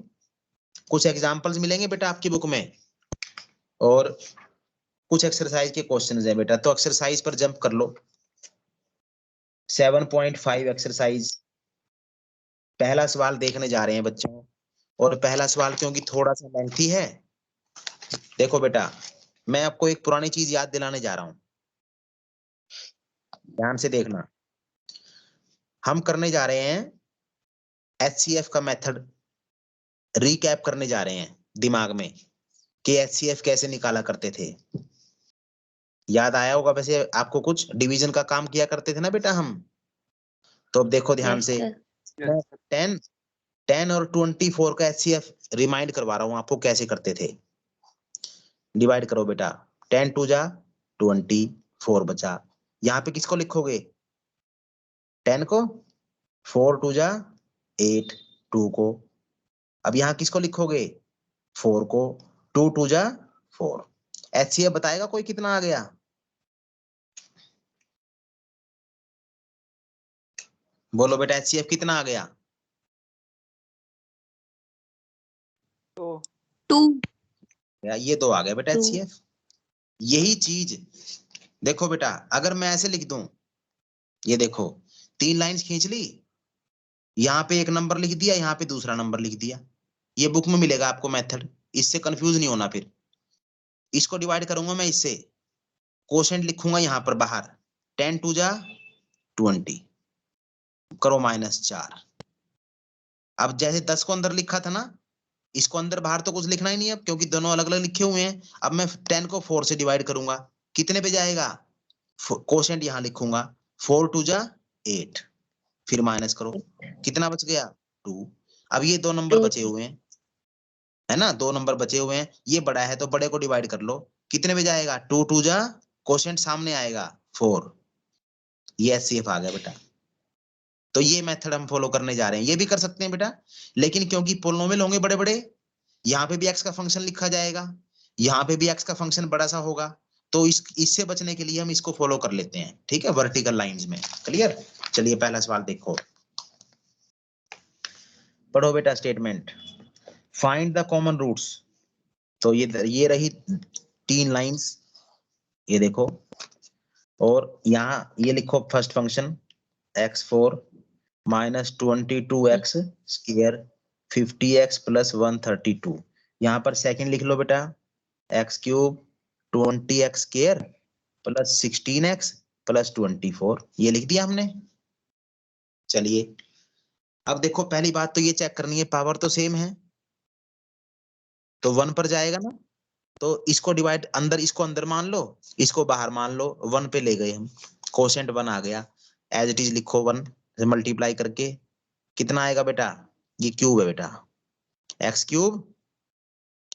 कुछ एग्जांपल्स मिलेंगे बेटा आपकी बुक में, और कुछ एक्सरसाइज के क्वेश्चंस हैं बेटा, तो एक्सरसाइज पर जंप कर लो। 7.5 एक्सरसाइज, पहला सवाल देखने जा रहे हैं बच्चों। और पहला सवाल क्योंकि थोड़ा सा लेंथी है, देखो बेटा मैं आपको एक पुरानी चीज याद दिलाने जा रहा हूं, ध्यान से देखना। हम करने जा रहे हैं एचसीएफ का मेथड, रिकैप करने जा रहे हैं दिमाग में कि एचसीएफ कैसे निकाला करते थे। याद आया होगा वैसे आपको, कुछ डिवीजन का काम किया करते थे ना बेटा हम। तो अब देखो ध्यान यस से, सर। 10 10 और 24 का एचसीएफ रिमाइंड करवा रहा हूं आपको कैसे करते थे। डिवाइड करो बेटा, 10 टू जा 24 बचा, यहाँ पे किसको लिखोगे? 10 को, 4 टू जा 8, 2 को। अब यहाँ किसको लिखोगे? 4 को, 2 टू जा 4। एचसीएफ बताएगा कोई कितना आ गया? बोलो बेटा एचसीएफ कितना आ गया? 2 2। ये 2 आ गया बेटा 2। एचसीएफ। यही चीज देखो बेटा, अगर मैं ऐसे लिख दूं, ये देखो 3 लाइंस खींच ली, यहाँ पे एक नंबर लिख दिया, यहाँ पे दूसरा नंबर लिख दिया, ये बुक में मिलेगा आपको मेथड, इससे कंफ्यूज नहीं होना। फिर इसको डिवाइड करूंगा मैं इससे, कोशेंट लिखूंगा यहाँ पर बाहर, 10 टू जा 20, करो -4। अब जैसे 10 को अंदर लिखा था ना, इसको अंदर बाहर तो कुछ लिखना ही नहीं है अब, क्योंकि दोनों अलग अलग लिखे हुए हैं। अब मैं 10 को 4 से डिवाइड करूंगा, कितने पे जाएगा? कोशेंट यहाँ लिखूंगा, 4 टू जा 8, फिर माइनस करो, कितना बच गया? 2। अब ये 2 नंबर 2। बचे हुए हैं, है ना, 2 नंबर बचे हुए हैं, ये बड़ा है तो बड़े को डिवाइड कर लो, कितने पे जाएगा? 2 टू जा, कोशेंट सामने आएगा 4, ये एचसीएफ आ गया बेटा। तो ये मेथड हम फॉलो करने जा रहे हैं, ये भी कर सकते हैं बेटा, लेकिन क्योंकि पोलिनोमियल होंगे बड़े बड़े, यहाँ पे भी एक्स का फंक्शन लिखा जाएगा, यहाँ पे भी एक्स का फंक्शन बड़ा सा होगा, तो इससे बचने के लिए हम इसको फॉलो कर लेते हैं, ठीक है, वर्टिकल लाइंस में। क्लियर? चलिए पहला सवाल देखो, पढ़ो बेटा statement, find the common roots. तो ये रही 3 लाइंस, ये देखो, और यहाँ ये लिखो first function x4 -22x square 50x + 132। यहाँ पर सेकंड लिख लो बेटा, x³ 20x स्क्वायर + 16x + 24, ये लिख दिया हमने। चलिए अब देखो, पहली बात तो ये चेक करनी है, पावर तो सेम है तो 1 पर जाएगा ना, तो इसको डिवाइड अंदर, इसको अंदर मान लो, इसको बाहर मान लो, 1 पे ले गए हम, कोशेंट 1 आ गया, एज इट इज लिखो 1 से मल्टीप्लाई करके कितना आएगा बेटा, ये क्यूब है बेटा, x cube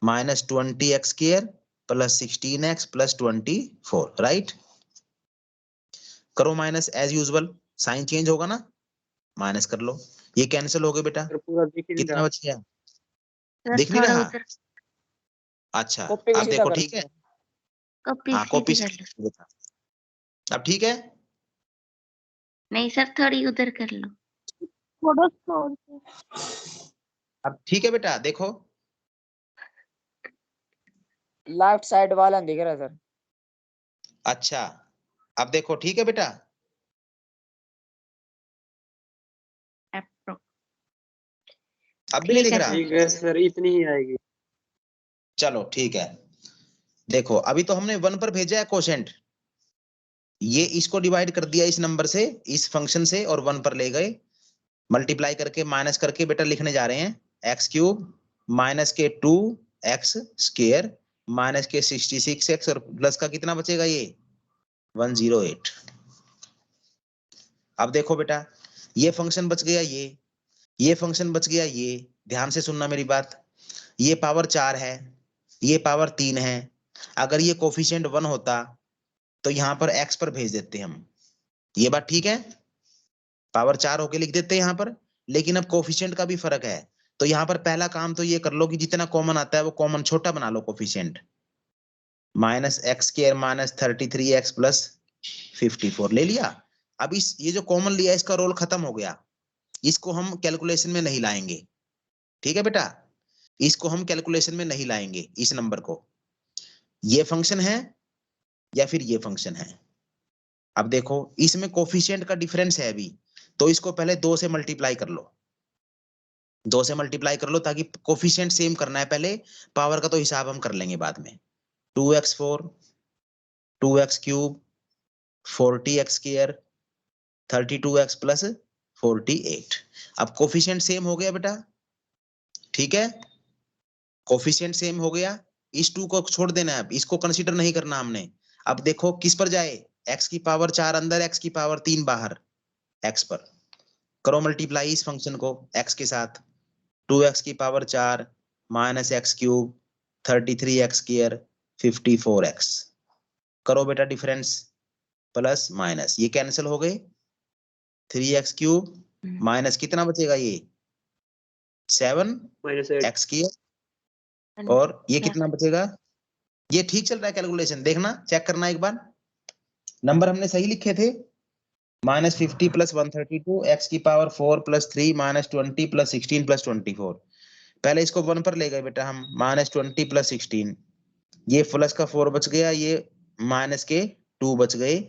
minus 20x square plus 16x plus 24, right. करो minus as usual, sign change होगा ना, माइनस कर लो, ये कैंसिल हो गए बेटा, सर पूरा दिख ही नहीं कितना रहा। बच गया, सर दिख नहीं थोड़ा रहा, उधर अच्छा कॉपी को अब सीधा देखो कर ठीक है, कॉपी हाँ कॉपी सीधी कर लो। देखा, अब ठीक है, नहीं सर थोड़ी उधर कर लो। थोड़ा सा और से। अब ठीक है बेटा, देखो लेफ्ट साइड वाला दिख रहा है सर। अच्छा अब देखो ठीक है बेटा, Appro- अब भी नहीं ठीक दिख है रहा, सर। ठीक है सर, इतनी ही आएगी। चलो ठीक है, देखो अभी तो हमने 1 पर भेजा है कोशेंट, ये इसको डिवाइड कर दिया इस नंबर से, इस फंक्शन से, और 1 पर ले गए, मल्टीप्लाई करके माइनस करके बेटा लिखने जा रहे हैं, एक्स क्यूब माइनस के 2x स्क्वायर माइनस के 66x और प्लस का कितना बचेगा ये 108। अब देखो बेटा, ये फंक्शन बच गया, ये फंक्शन बच गया, ये ध्यान से सुनना मेरी बात, ये पावर 4 है, ये पावर 3 है, अगर ये कोफिशिएंट 1 होता तो यहाँ पर x पर भेज देते हम, ये बात ठीक है, पावर 4 होके लिख देते हैं यहाँ पर, लेकिन अब कोफिशिएंट का भी फर्क है, तो यहाँ पर पहला काम तो ये कर लो कि जितना कॉमन आता है वो कॉमन छोटा बना लो coefficient, minus x square minus 33x plus 54 ले लिया। अब इस ये जो कॉमन लिया इसका रोल खत्म हो गया, इसको हम कैलकुलेशन में नहीं लाएंगे, ठीक है बेटा, इसको हम कैलकुलेशन में नहीं लाएंगे, इस नंबर को, ये फंक्शन है या फिर ये फंक्शन है। अब देखो इसमें कोफिशिएंट का डिफरेंस है अभी, तो इसको पहले 2 से मल्टीप्लाई कर लो, 2 से मल्टीप्लाई कर लो, ताकि कोफिशिएंट सेम करना है पहले, पावर का तो हिसाब हम कर लेंगे बाद में, 2x4 2x cube 40x square 32x plus 48। अब कोफिशिएंट सेम हो गया बेटा, ठीक है, कोफिशिएंट सेम हो गया, इस 2 को छोड़ देना है, इसको कंसीडर नहीं करना हमने। अब देखो किस पर जाए, x की पावर 4 अंदर, x की पावर 3 बाहर, x पर करो मल्टीप्लाई इस फंक्शन को x के साथ, 2x की power 4 minus x cube 33x square 54x, करो बेटा डिफरेंस, प्लस माइनस ये कैंसिल हो गए, 3x क्यूब माइनस कितना बचेगा ये 7 माइनस एक्स स्क्वायर, और ये कितना बचेगा, ये ठीक चल रहा है कैलकुलेशन, देखना चेक करना एक बार, नंबर हमने सही लिखे थे, माइनस 50 प्लस 132 एक्स की power 4 plus 3 minus 20 plus 16 plus 24, पहले इसको 1 पर ले गए बेटा हम, माइनस 20 प्लस 16, ये प्लस का 4 बच गया, ये माइनस के 2 बच गए,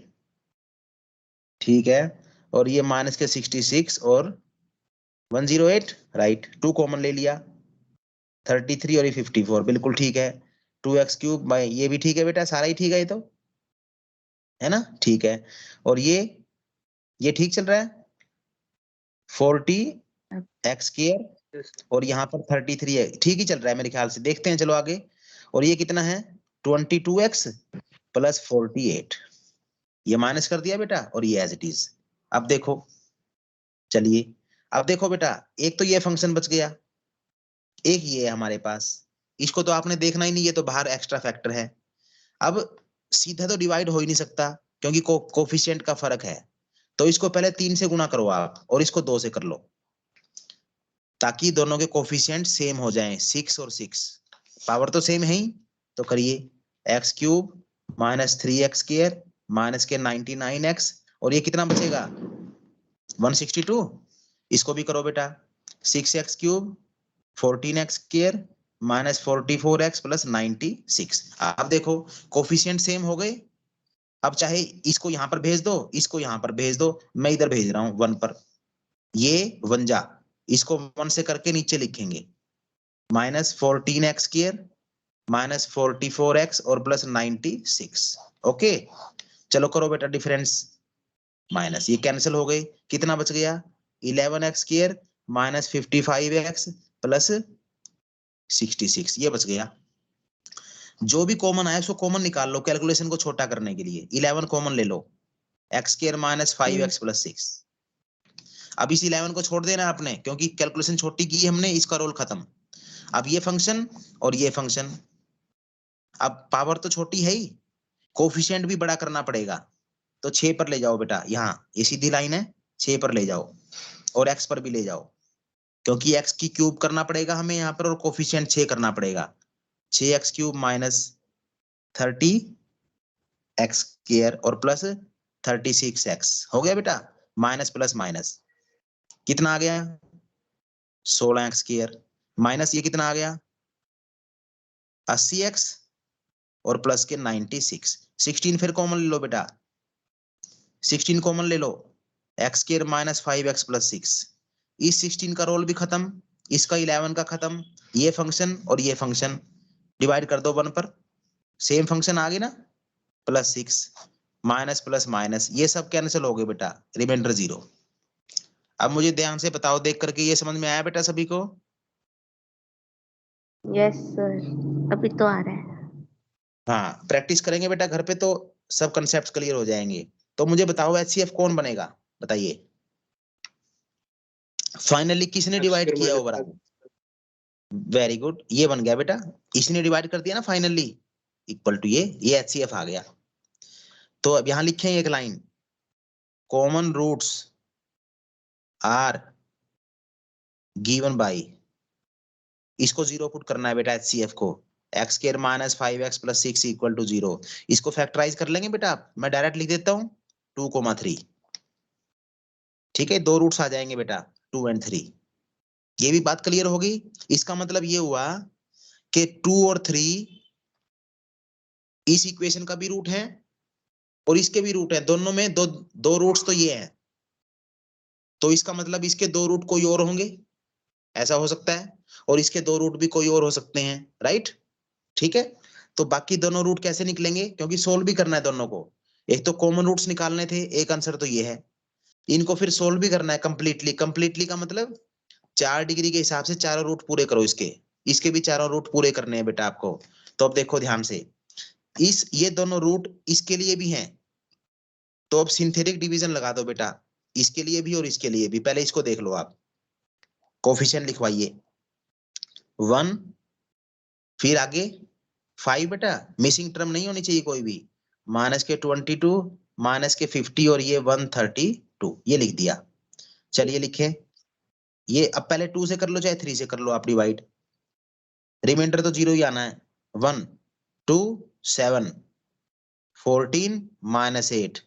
ठीक है, और ये माइनस के 66 और 108, राइट, 2 कॉमन ले लिया, 33 और ये 54 बिल्कुल ठीक है, 2x क्यूब बाई ये भी ठीक है बेटा, सारा ही ठीक है ये तो, है ना, ठीक है, और ये ठीक चल रहा है, 40x स्क्वायर और यहाँ पर 33 है, ठीक ही चल रहा है मेरे ख्याल से, देखते हैं चलो आगे, और ये कितना है 22x प्लस 48, ये माइनस कर दिया बेटा, और ये एज इट इज। अब देखो, चलिए अब देखो बेटा, एक तो ये फंक्शन बच गया, एक ये है हमारे पास, इसको तो आपने देखना ही नहीं, ये तो बाहर एक्स्ट्रा फैक्टर है, अब सीधा तो डिवाइड हो ही नहीं सकता क्योंकि कोफिशिएंट का फर्क है, तो इसको पहले 3 से गुणा करो आप, और इसको 2 से कर लो, ताकि दोनों के कोफिशिएंट सेम हो जाएं, 6 और 6, पावर तो सेम है ही, तो करिए x cube minus 3x square minus के 99x, और ये कितना बचेगा 162, इसको भी करो बेटा, 6x cube 14x square minus 44x plus 96। अब देखो कोफिशिएंट सेम हो गए, अब चाहे इसको यहां पर भेज दो, इसको यहां पर भेज दो, मैं इधर भेज रहा हूं 1 पर, ये 1 जा, इसको 1 से करके नीचे लिखेंगे, minus 14x square minus 44x और प्लस 96, ओके, चलो करो बेटा डिफरेंस, माइनस ये कैंसिल हो गए, कितना बच गया 11x square minus 55x plus 66, ये बच गया। जो भी कॉमन आए उसको कॉमन निकाल लो कैलकुलेशन को छोटा करने के लिए। 11 कॉमन ले लो, x square minus 5x plus 6। अब इस 11 को छोड़ देना आपने, क्योंकि कैलकुलेशन छोटी की हमने, इसका रोल खत्म। अब ये फंक्शन और ये फंक्शन, अब पावर तो छोटी है ही, कोफिशिएंट भी बड़ा करना पड़ेगा। तो 6 पर ले जाओ बेटा, यहाँ ये सीधी लाइन है, 6 पर ले जाओ और x पर भी ले जाओ, क्योंकि x की क्यूब करना पड़ेगा हमें यहाँ पर और कोफिशिएंट 6 करना पड़ेगा। 6x cube minus 30 x square और प्लस 36x हो गया बेटा। माइनस प्लस माइनस कितना आ गया, 16x स्क्वायर माइनस ये कितना आ गया 80x और प्लस के 96। 16 फिर कॉमन ले लो बेटा, 16 कॉमन ले लो, x square minus 5x plus 6। इस 16 का रोल भी खत्म, इसका 11 का खत्म, ये फंक्शन और ये फंक्शन डिवाइड कर दो 1 पर, सेम फंक्शन आ गई ना, प्लस 6 माइनस प्लस माइनस ये सब कैंसिल हो गए बेटा, रिमाइंडर 0। अब मुझे ध्यान से बताओ, देख करके ये समझ में आया बेटा सभी को? यस सर, अभी तो आ रहा है। हाँ, प्रैक्टिस करेंगे बेटा घर पे तो सब कंसेप्ट क्लियर हो जाएंगे। तो मुझे बताओ HCF कौन बनेगा, बताइए फाइनली किसने डिवाइड किया ओवर? वेरी गुड, ये बन गया बेटा, इसने डिवाइड कर दिया ना फाइनली, इक्वल टू ये HCF आ गया। तो अब यहां लिखें एक line, common roots are given by, इसको 0 पुट करना है बेटा HCF को, x square minus 5x plus 6 equal to 0। इसको फैक्टराइज कर लेंगे बेटा आप, मैं डायरेक्ट लिख देता हूं 2,3। ठीक है, दो रूट्स आ जाएंगे बेटा 2 और 3। ये भी बात क्लियर होगी। इसका मतलब ये हुआ कि 2 और 3 इस इक्वेशन का भी रूट है और इसके भी रूट है, दोनों में दो रूट्स तो ये हैं, तो इसका मतलब इसके दो रूट कोई और होंगे, ऐसा हो सकता है, और इसके दो रूट भी कोई और हो सकते हैं, राइट? ठीक है, तो बाकी दोनों रूट कैसे निकलेंगे, क्योंकि सोल्व भी करना है दोनों को, एक तो कॉमन रूट्स निकालने थे, एक आंसर तो ये है, इनको फिर सोल्व भी करना है कंप्लीटली। कंप्लीटली का मतलब 4 डिग्री के हिसाब से चारों रूट पूरे करो, इसके भी चारों रूट पूरे करने हैं बेटा आपको। तो अब देखो ध्यान से, ये दोनों रूट इसके लिए भी हैं, तो अब सिंथेटिक डिवीजन लगा दो बेटा, इसके लिए भी और इसके लिए भी। पहले इसको देख लो आप, कोफिशिएंट लिखवाइए 1, फिर आगे 5 बेटा, मिसिंग टर्म नहीं होनी चाहिए कोई भी, माइनस के 22 माइनस के 50 और ये 132, ये लिख दिया। चलिए लिखे, ये अब पहले 2 से कर लो चाहे 3 से कर लो आप डिवाइड, रिमाइंडर तो 0 ही आना है। 1 2 7 14 माइनस 8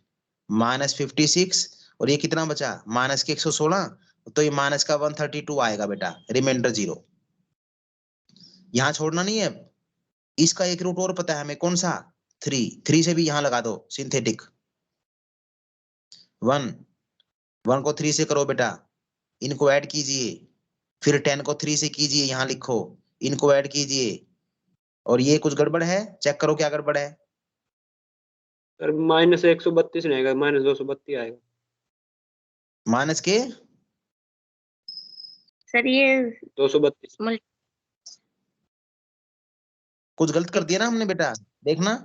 माइनस 56 और ये कितना बचा माइनस के 116, तो ये माइनस का 132 आएगा बेटा, रिमाइंडर 0। यहाँ छोड़ना नहीं है। इसका एक रूट और पता है हमें, कौन सा? 3 से भी यहाँ लगा दो सिंथेटिक। 1 को 3 से करो बेटा, इनको ऐड कीजिए, फिर 10 को 3 से कीजिए, यहाँ लिखो, इनको ऐड कीजिए, और ये कुछ गड़बड़ है, चेक करो क्या गड़बड़ है। सर माइनस 132 नहीं आएगा, माइनस 232 आएगा। माइनस के सर ये 232 कुछ गलत कर दिया ना हमने बेटा, देखना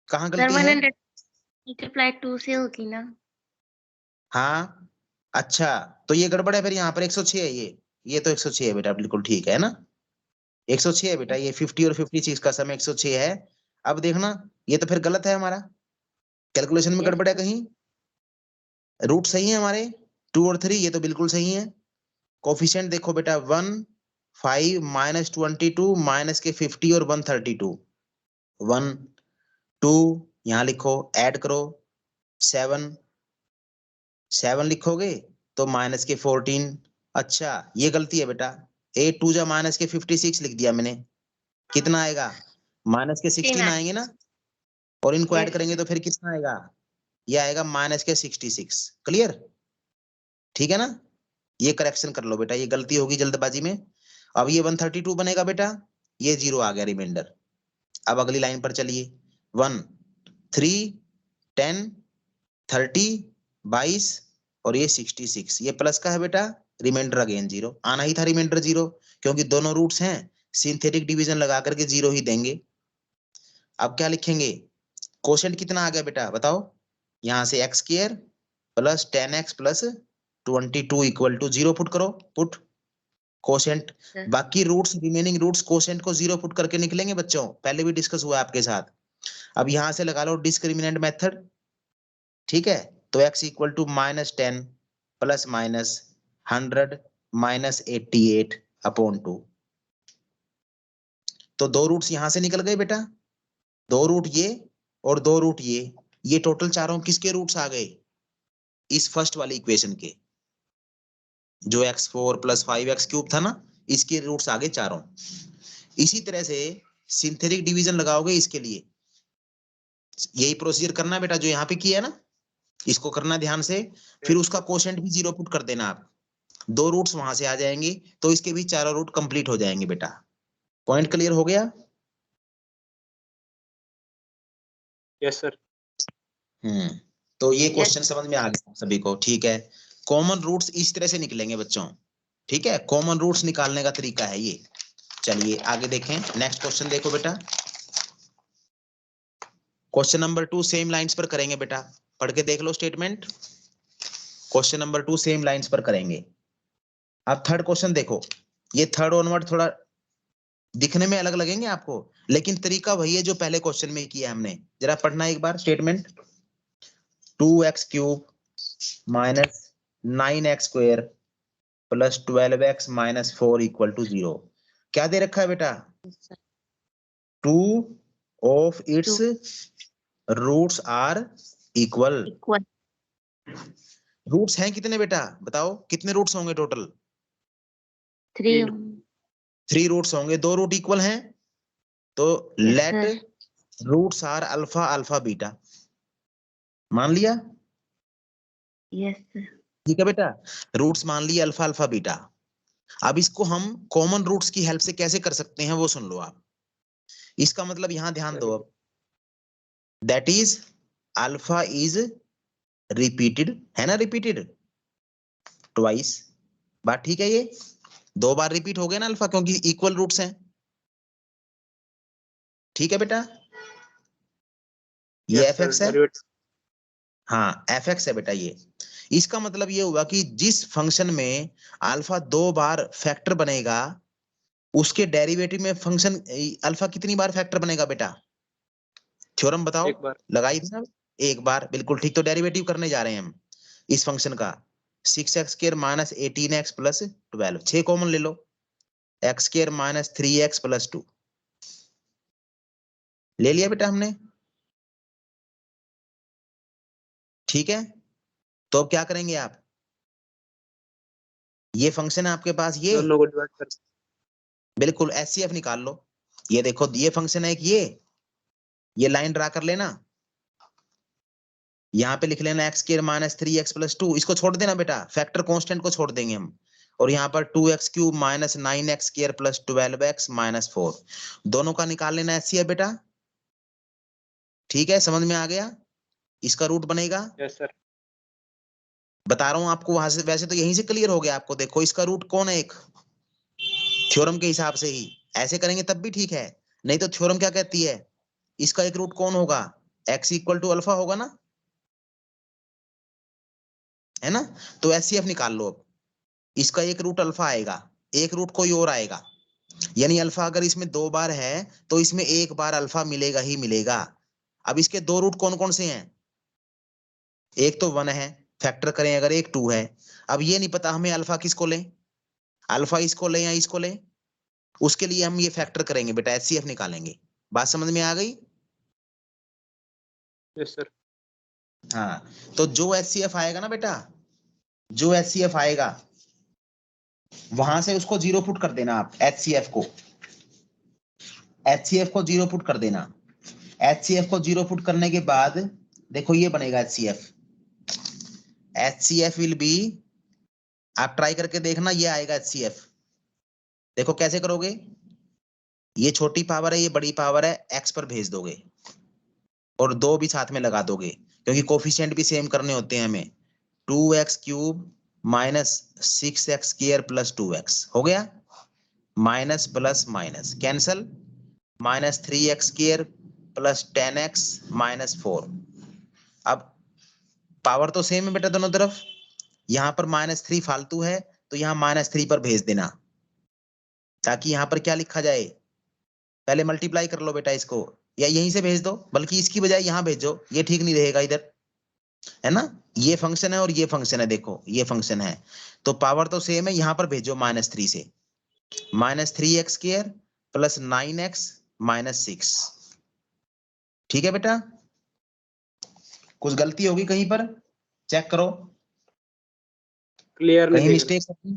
कहाँ सर गलती है। 100 मल्टीप्लाई 2 से होगी ना? हाँ अच्छा, तो ये गड़बड़ है फिर, यहाँ पर 106 है, ये तो 106 है बेटा, बिल्कुल ठीक है ना, 106 है बेटा, ये 50 और 56 का सम 106 है। अब देखना, ये तो फिर गलत है हमारा, कैलकुलेशन में Yes, गड़बड़ है कहीं, रूट सही है हमारे 2 और 3, ये तो बिल्कुल सही है। कोफिशिएंट देखो बेटा 1 5 माइनस 22 माइनस के 50 और 132, 1 2 यहाँ लिखो, ऐड करो 7 लिखोगे तो माइनस के 14। अच्छा ये गलती है बेटा, 8 2 जा माइनस के 56 लिख दिया मैंने, कितना आएगा माइनस के 16 आएंगे ना, और इनको ऐड Yes. करेंगे तो फिर कितना आएगा, ये आएगा माइनस के 66। क्लियर? ठीक है ना, ये करेक्शन कर लो बेटा, ये गलती होगी जल्दबाजी में। अब ये 132 बनेगा बेटा, ये 0 आ गया रिमाइंडर। अब अगली लाइन पर चलिए, 1 3 10 30 22 और ये 66, ये प्लस का है बेटा, रिमाइंडर अगेन 0 आना ही था, रिमाइंडर 0, क्योंकि दोनों रूट्स हैं, सिंथेटिक डिवीजन लगा करके 0 ही देंगे। अब क्या लिखेंगे, कोशेंट कितना आ गया बेटा बताओ, यहाँ से x square plus 10x plus 22 equal to 0 put करो, पुट कोशेंट। सर। बाकी रूट्स, रिमेनिंग रूट्स कोशेंट को 0 पुट करके निकलेंगे बच्चों, पहले भी डिस्कस हुआ आपके साथ। अब यहाँ से लगा लो डिस्क्रिमिनेंट मेथड, ठीक है। तो x equal to -10 plus minus 100 minus 88 upon 2। तो दो रूट्स यहां से निकल गए बेटा, दो रूट ये और दो रूट ये टोटल चारों किसके रूट्स आ गए, इस फर्स्ट वाली इक्वेशन के, जो x4 प्लस 5x क्यूब था ना, इसके रूट्स आ गए चारों। इसी तरह से सिंथेटिक डिवीजन लगाओगे इसके लिए, यही प्रोसीजर करना बेटा जो यहाँ पे किया है ना, इसको करना ध्यान से। फिर उसका कोशेंट भी 0 पुट कर देना आप, दो रूट्स वहां से आ जाएंगे, तो इसके भी चारों रूट कंप्लीट हो जाएंगे बेटा। पॉइंट क्लियर हो गया? Yes sir. तो ये क्वेश्चन समझ में आ गया सभी को, ठीक है। कॉमन रूट्स इस तरह से निकलेंगे बच्चों, ठीक है, कॉमन रूट्स निकालने का तरीका है ये। चलिए आगे देखें, नेक्स्ट क्वेश्चन देखो बेटा, क्वेश्चन नंबर 2 सेम लाइंस पर करेंगे बेटा, पढ़ के देख लो statement. Question number 2 same lines पर करेंगे। अब थर्ड क्वेश्चन देखो, ये थर्ड ऑनवर्ड थोड़ा दिखने में अलग लगेंगे आपको, लेकिन तरीका वही है जो पहले क्वेश्चन में किया हमने। जरा पढ़ना एक बार statement, 2x cube minus 9x square plus 12x minus 4 equal to 0। क्या दे रखा है बेटा, 2 of its roots are equal. Equal. Roots हैं कितने बेटा बताओ, कितने रूट्स होंगे टोटल? 3। 3 रूट्स होंगे, दो रूट इक्वल हैं, तो let roots are alpha alpha beta, मान लिया? Yes sir. ठीक है बेटा, रूट्स मान लिए अल्फा अल्फा बीटा। अब इसको हम कॉमन रूट्स की हेल्प से कैसे कर सकते हैं वो सुन लो आप। इसका मतलब यहां ध्यान दो, अब that is alpha is repeated, है ना, रिपीटेड ट्वाइस। बात ठीक है, ये 2 बार रिपीट हो गया ना अल्फा, क्योंकि इक्वल रूट्स हैं। ठीक है बेटा, ये एफ एक्स है, हाँ एफ एक्स है बेटा ये। इसका मतलब ये हुआ कि जिस फंक्शन में अल्फा 2 बार फैक्टर बनेगा, उसके डेरिवेटिव में फंक्शन अल्फा कितनी बार फैक्टर बनेगा बेटा, थ्योरम बताओ। एक बार। लगाई थी ना, एक बार, बिल्कुल ठीक। तो डेरिवेटिव करने जा रहे हैं हम इस फंक्शन का, 6x square minus 18x plus 12, 6 common ले लो, x square minus 3x plus 2 ले लिया बेटा हमने, ठीक है। तो अब क्या करेंगे आप, ये फंक्शन है आपके पास, ये दोनों को डिवाइड कर। बिल्कुल एचसीएफ निकाल लो। ये देखो ये फंक्शन है एक, ये लाइन ड्रा कर लेना, यहाँ पे लिख लेना x square minus 3x plus 2, इसको छोड़ देना बेटा, फैक्टर कांस्टेंट को छोड़ देंगे हम, और यहाँ पर 2x cube minus 9x square plus 12x minus 4, दोनों का निकाल लेना एचसीएफ बेटा। ठीक है, समझ में आ गया? इसका रूट बनेगा, यस सर। बता रहा हूं आपको, वहां से वैसे तो यहीं से क्लियर हो गया आपको। देखो इसका रूट कौन है, एक थ्योरम के हिसाब से ही ऐसे करेंगे तब भी ठीक है, नहीं तो थ्योरम क्या कहती है, इसका एक रूट कौन होगा, x इक्वल टू अल्फा होगा ना, है ना। तो एचसीएफ निकाल लो अब, इसका एक रूट अल्फा आएगा, एक रूट कोई और आएगा, यानी अल्फा अगर इसमें 2 बार है तो इसमें एक बार अल्फा मिलेगा ही मिलेगा। अब इसके दो रूट कौन कौन से हैं, एक तो 1 है, फैक्टर करें अगर, एक 2 है। अब ये नहीं पता हमें अल्फा किसको लें, अल्फा इसको लें या इसको लें, उसके लिए हम ये फैक्टर करेंगे बेटा, एचसीएफ निकालेंगे। बात समझ में आ गई? Yes sir. हाँ, तो जो एचसीएफ आएगा ना बेटा, जो एचसीएफ आएगा वहां से उसको 0 पुट कर देना आप, एचसीएफ को 0 पुट कर देना। एचसीएफ को 0 पुट करने के बाद देखो ये बनेगा एचसीएफ विल बी, आप ट्राई करके देखना, ये आएगा एचसीएफ। देखो कैसे करोगे, ये छोटी पावर है, ये बड़ी पावर है, एक्स पर भेज दोगे और 2 भी साथ में लगा दोगे, क्योंकि कोफिशिएंट भी सेम करने होते हैं हमें। 2x cube minus 6x square plus 2x हो गया, minus plus minus cancel, minus 3x square plus 10x minus 4। अब पावर तो सेम है बेटा दोनों तरफ, यहाँ पर -3 फालतू है तो यहाँ -3 पर भेज देना, ताकि यहाँ पर क्या लिखा जाए, पहले मल्टीप्लाई कर लो बेटा इसको, या यहीं से भेज दो, बल्कि इसकी बजाय यहाँ भेजो, ये ठीक नहीं रहेगा इधर, है ना। ये फंक्शन है और ये फंक्शन है, देखो ये फंक्शन है, तो पावर तो सेम है, यहाँ पर भेजो -3 से, -3x² प्लस 9x माइनस 6। ठीक है बेटा, कुछ गलती होगी कहीं पर, चेक करो, क्लियर कहीं नहीं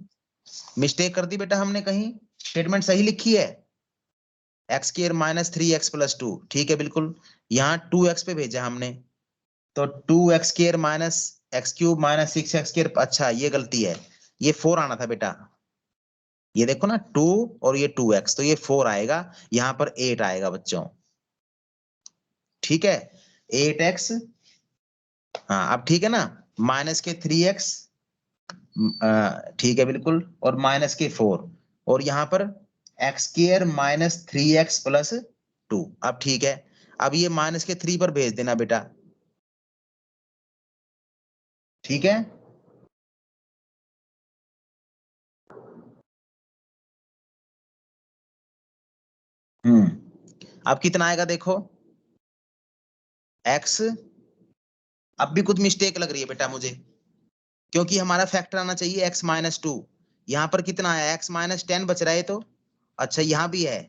मिस्टेक कर दी बेटा हमने, कहीं स्टेटमेंट सही लिखी है, x² माइनस 3x प्लस 2, ठीक है बिल्कुल, यहाँ 2x पे भेजा हमने, तो 2x² minus x³ minus 6x², अच्छा ये गलती है, ये 4 आना था बेटा, ये देखो ना 2 और ये 2x, तो ये 4 आएगा, यहाँ पर 8 आएगा बच्चों, ठीक है 8x, हाँ अब ठीक है ना, माइनस के 3x, ठीक है बिल्कुल, और माइनस के 4, और यहाँ पर x² माइनस 3x प्लस 2, अब ठीक है, अब ये माइनस के 3 पर भेज देना बेटा, ठीक है, अब कितना आएगा देखो, x, अब भी कुछ मिस्टेक लग रही है बेटा मुझे, क्योंकि हमारा फैक्टर आना चाहिए x माइनस 2, यहाँ पर कितना आया, x माइनस 10 बच रहा है, तो अच्छा यहाँ भी है,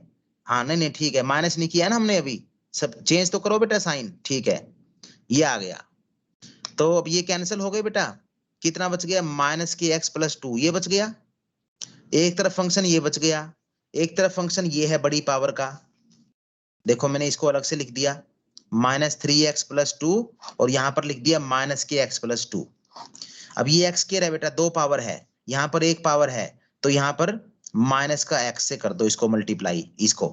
हाँ नहीं नहीं ठीक है, माइनस नहीं किया ना हमने अभी, सब चेंज तो करो बेटा साइन, ठीक है ये आ गया, तो अब ये कैंसिल हो गए बेटा, कितना बच गया, माइनस के x प्लस 2, ये बच गया, एक तरफ फंक्शन ये बच गया, एक तरफ फंक्शन ये है बड़ी पावर का, देखो मैंने इसको अलग से लिख दिया, -3x प्लस 2, और यहाँ पर लिख दिया माइनस के x प्लस 2। अब ये x² है बेटा, 2 पावर है, यहाँ पर 1 पावर है, तो यहाँ पर माइनस का x से कर दो इसको मल्टीप्लाई, इसको,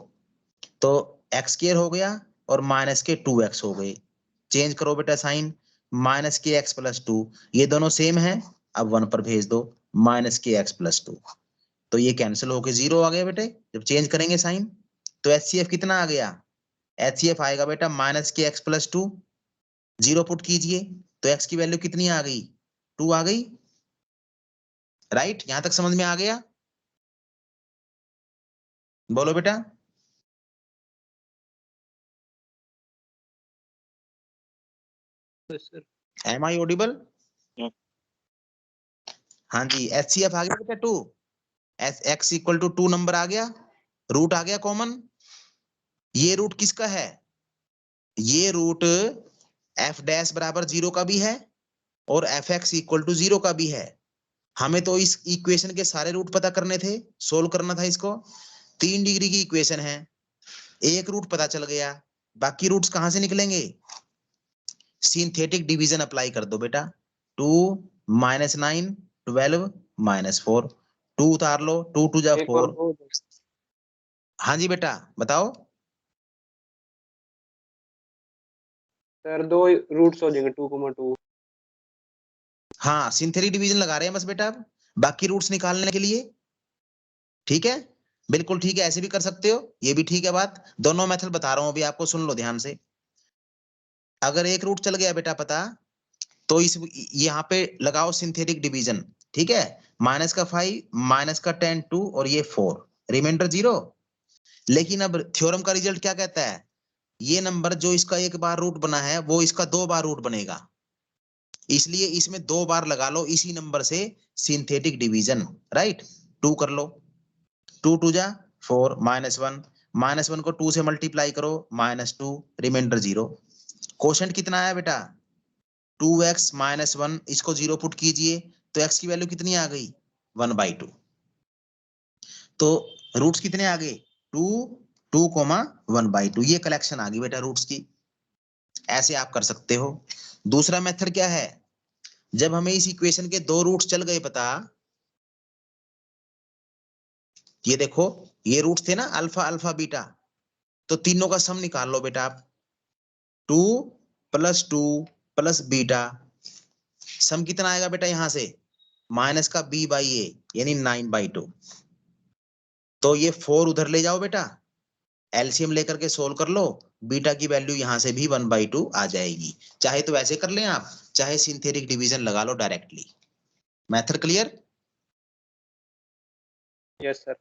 तो x² हो गया और माइनस के 2x हो गए, चेंज करो बेटा साइन, माइनस के x प्लस 2, ये दोनों सेम है, अब 1 पर भेज दो, माइनस के x प्लस 2, तो ये कैंसिल होके 0 आ गया बेटे, जब चेंज करेंगे साइन, तो HCF कितना आ गया, HCF आएगा बेटा माइनस के x प्लस 2, 0 पुट कीजिए, तो x की वैल्यू कितनी आ गई, 2 आ गई, राइट, यहां तक समझ में आ गया, बोलो बेटा, sir. Am I audible, Yes. हाँ जी, HCF आ गया बेटा 2, x इक्वल टू 2 नंबर आ गया, रूट आ गया कॉमन, ये रूट किसका है, ये रूट f डैश बराबर 0 का भी है और fx इक्वल टू 0 का भी है, हमें तो इस इक्वेशन के सारे रूट पता करने थे, सोल्व करना था इसको, 3 डिग्री की इक्वेशन है, एक रूट पता चल गया, बाकी रूट्स कहां से निकलेंगे, सिंथेटिक डिवीजन अप्लाई कर दो बेटा, 2 -9 12 -4, 2 उतार लो, 2 2 जा एक और 4, वो हाँ जी बेटा बताओ, सर 2 रूट्स हो जाएंगे 2,2। हाँ सिंथेटिक डिवीजन लगा रहे हैं बस बेटा, अब बाकी रूट्स निकालने के लिए, ठीक है बिल्कुल ठीक है, ऐसे भी कर सकते हो, ये भी ठीक है बात, दोनों मेथड बता रहा हूं अभी आपको, सुन लो ध्यान से, अगर एक रूट चल गया बेटा पता, तो इस यहाँ पे लगाओ सिंथेटिक डिवीजन, ठीक है, माइनस का 5 माइनस का 10 2 और ये 4, रिमाइंडर 0, लेकिन अब थ्योरम का रिजल्ट क्या कहता है, ये नंबर जो इसका एक बार रूट बना है वो इसका 2 बार रूट बनेगा, इसलिए इसमें 2 बार लगा लो इसी नंबर से सिंथेटिक डिवीजन, राइट, 2 कर लो, 2 2 जा 4 -1 को 2 से मल्टीप्लाई करो -2, रिमाइंडर 0, क्वोशंट कितना आया बेटा 2x -1, इसको 0 पुट कीजिए, तो x की वैल्यू कितनी आ गई 1/2, तो रूट्स कितने आ गए 2 2, 1/2, ये कलेक्शन आ गई बेटा रूट्स की, ऐसे आप कर सकते हो। दूसरा मेथड क्या है, जब हमें इस इक्वेशन के 2 रूट्स चल गए पता, ये देखो ये रूट्स थे ना अल्फा अल्फा बीटा, तो तीनों का सम निकाल लो बेटा आप, 2 + 2 + बीटा, सम कितना आएगा बेटा यहां से माइनस का b/a यानी 9/2, तो ये 4 उधर ले जाओ बेटा, एलसीएम लेकर के सोल्व कर लो, बीटा की वैल्यू यहाँ से भी 1/2 आ जाएगी। चाहे तो ऐसे कर लें आप, चाहे सिंथेटिक डिवीजन लगा लो directly. Method clear? Yes sir.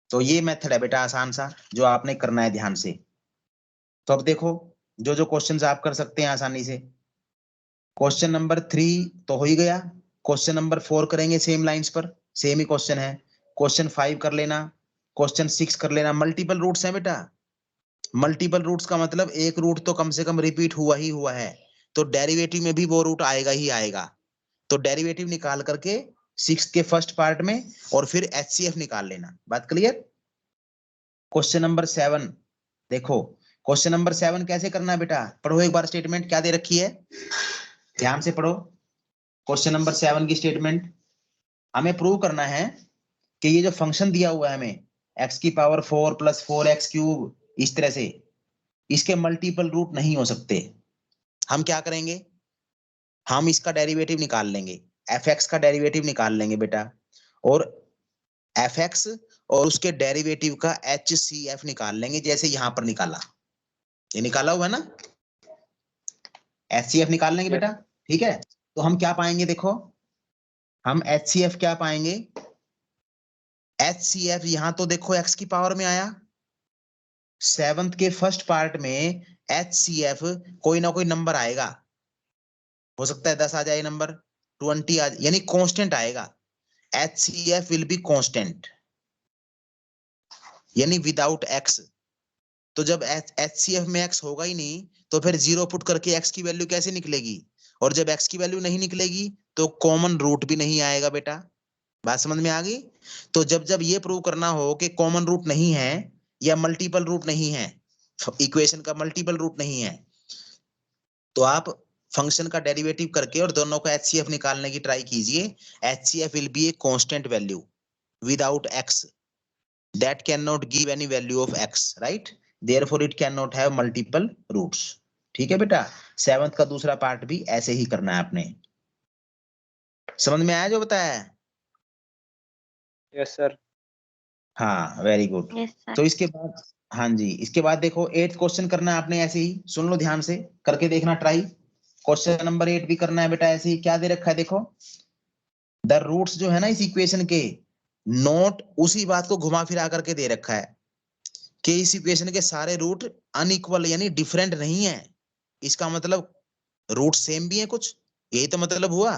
तो ये मेथड है बेटा आसान सा, जो आपने करना है ध्यान से। तो अब देखो जो जो क्वेश्चंस आप कर सकते हैं आसानी से। क्वेश्चन नंबर 3 तो हो ही गया। क्वेश्चन नंबर 4 करेंगे सेम लाइंस पर, सेम ही क्वेश्चन है। क्वेश्चन 5 कर लेना, क्वेश्चन 6 कर लेना। मल्टीपल रूट्स हैं बेटा। मल्टीपल रूट्स का मतलब एक रूट तो कम से कम रिपीट हुआ ही हुआ है, तो डेरिवेटिव में भी वो रूट आएगा ही आएगा। तो डेरिवेटिव निकाल करके 6 के फर्स्ट पार्ट में और फिर एचसीएफ निकाल लेना। बात क्लियर? क्वेश्चन नंबर 7 देखो। क्वेश्चन नंबर 7 कैसे करना है बेटा? पढ़ो एक बार स्टेटमेंट क्या दे रखी है, ध्यान से पढ़ो। क्वेश्चन नंबर 7 की स्टेटमेंट हमें प्रूव करना है कि ये जो फंक्शन दिया हुआ है हमें x की पावर 4 + 4x क्यूब, इस तरह से इसके मल्टीपल रूट नहीं हो सकते। हम क्या करेंगे, हम इसका डेरिवेटिव निकाल लेंगे, fx का डेरिवेटिव निकाल लेंगे बेटा, और fx और उसके डेरिवेटिव का hcf निकाल लेंगे, जैसे यहां पर निकाला। ये निकाला हुआ है ना, hcf निकाल लेंगे यस बेटा। ठीक है, तो हम क्या पाएंगे देखो, हम hcf क्या पाएंगे, hcf यहां तो देखो x की पावर में आया, 7th के फर्स्ट पार्ट में hcf कोई ना कोई नंबर आएगा, हो सकता है 10 आ जाए नंबर, 20 आ, यानी कांस्टेंट आएगा। hcf विल बी कांस्टेंट, यानी विदाउट x। तो जब HCF में x होगा ही नहीं, तो फिर 0 पुट करके x की वैल्यू कैसे निकलेगी? और जब x की वैल्यू नहीं निकलेगी तो कॉमन रूट भी नहीं आएगा बेटा। बात समझ में आ गई? तो जब जब ये प्रूव करना हो कि कॉमन रूट नहीं है या मल्टीपल रूट नहीं है, इक्वेशन का मल्टीपल रूट नहीं है, तो आप फंक्शन का डेरिवेटिव करके और दोनों का HCF निकालने की ट्राई कीजिए। HCF will be a constant value without x that cannot give any value of x, right? Therefore it cannot have multiple roots। ठीक है बेटा, 7th का दूसरा पार्ट भी ऐसे ही करना है आपने। समझ में आया जो बताया है? Yes sir. हाँ वेरी गुड। Yes sir. तो इसके बाद, हाँ जी, इसके बाद देखो 8th क्वेश्चन करना है आपने ऐसे ही, सुन लो ध्यान से, करके देखना ट्राई। क्वेश्चन नंबर 8 भी करना है बेटा ऐसे ही। क्या दे रखा है देखो, द रूट्स जो है ना इस इक्वेशन के, नोट उसी बात को घुमा फिरा करके दे रखा है कि इस इक्वेशन के सारे रूट अनइक्वल यानी डिफरेंट नहीं है। इसका मतलब रूट सेम भी है कुछ, यही तो मतलब हुआ।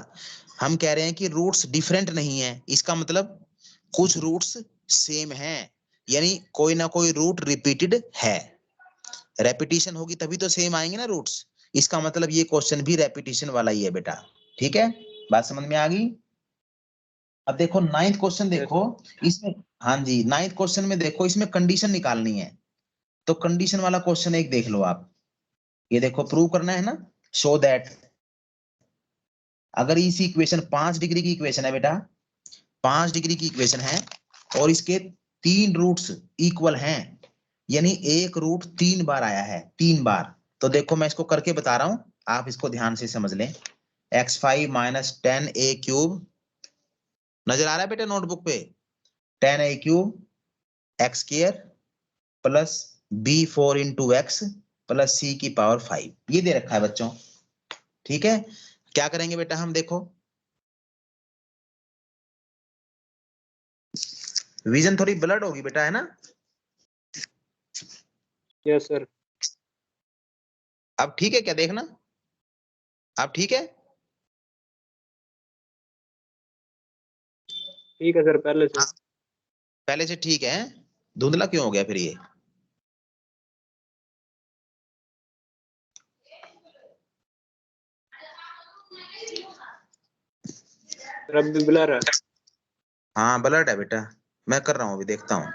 हम कह रहे हैं कि रूट्स डिफरेंट नहीं है, इसका मतलब कुछ रूट्स सेम हैं, यानी कोई ना कोई रूट रिपीटेड है। रेपिटेशन होगी तभी तो सेम आएंगे ना रूट्स। इसका मतलब ये क्वेश्चन भी रेपिटेशन वाला ही है बेटा। ठीक है, बात समझ में आ गई? अब देखो 9th क्वेश्चन यस देखो, इसमें, हाँ जी 9th क्वेश्चन में देखो, इसमें कंडीशन निकालनी है। तो कंडीशन वाला क्वेश्चन एक देख लो आप, ये देखो प्रूव करना है ना, शो दैट, अगर इस इक्वेशन 5 डिग्री की इक्वेशन है बेटा, 5 डिग्री की इक्वेशन है और इसके 3 रूट्स इक्वल हैं, यानी एक रूट 3 बार आया है, 3 बार। तो देखो मैं इसको करके बता रहा हूं, आप इसको ध्यान से समझ लें। x5 - 10a³ नजर आ रहा है बेटा नोटबुक पे, 10a³ x² plus b4 × x plus c की पावर 5, ये दे रखा है बच्चों। ठीक है, क्या करेंगे बेटा हम देखो, विजन थोड़ी ब्लड होगी बेटा, है ना? Yes sir. अब ठीक है क्या, देखना अब ठीक है? ठीक है सर, पहले से। हाँ, पहले से ठीक है। धुंधला क्यों हो गया फिर ये? सर अब भी ब्लर है। हाँ ब्लड है बेटा, मैं कर रहा हूँ अभी, देखता हूँ।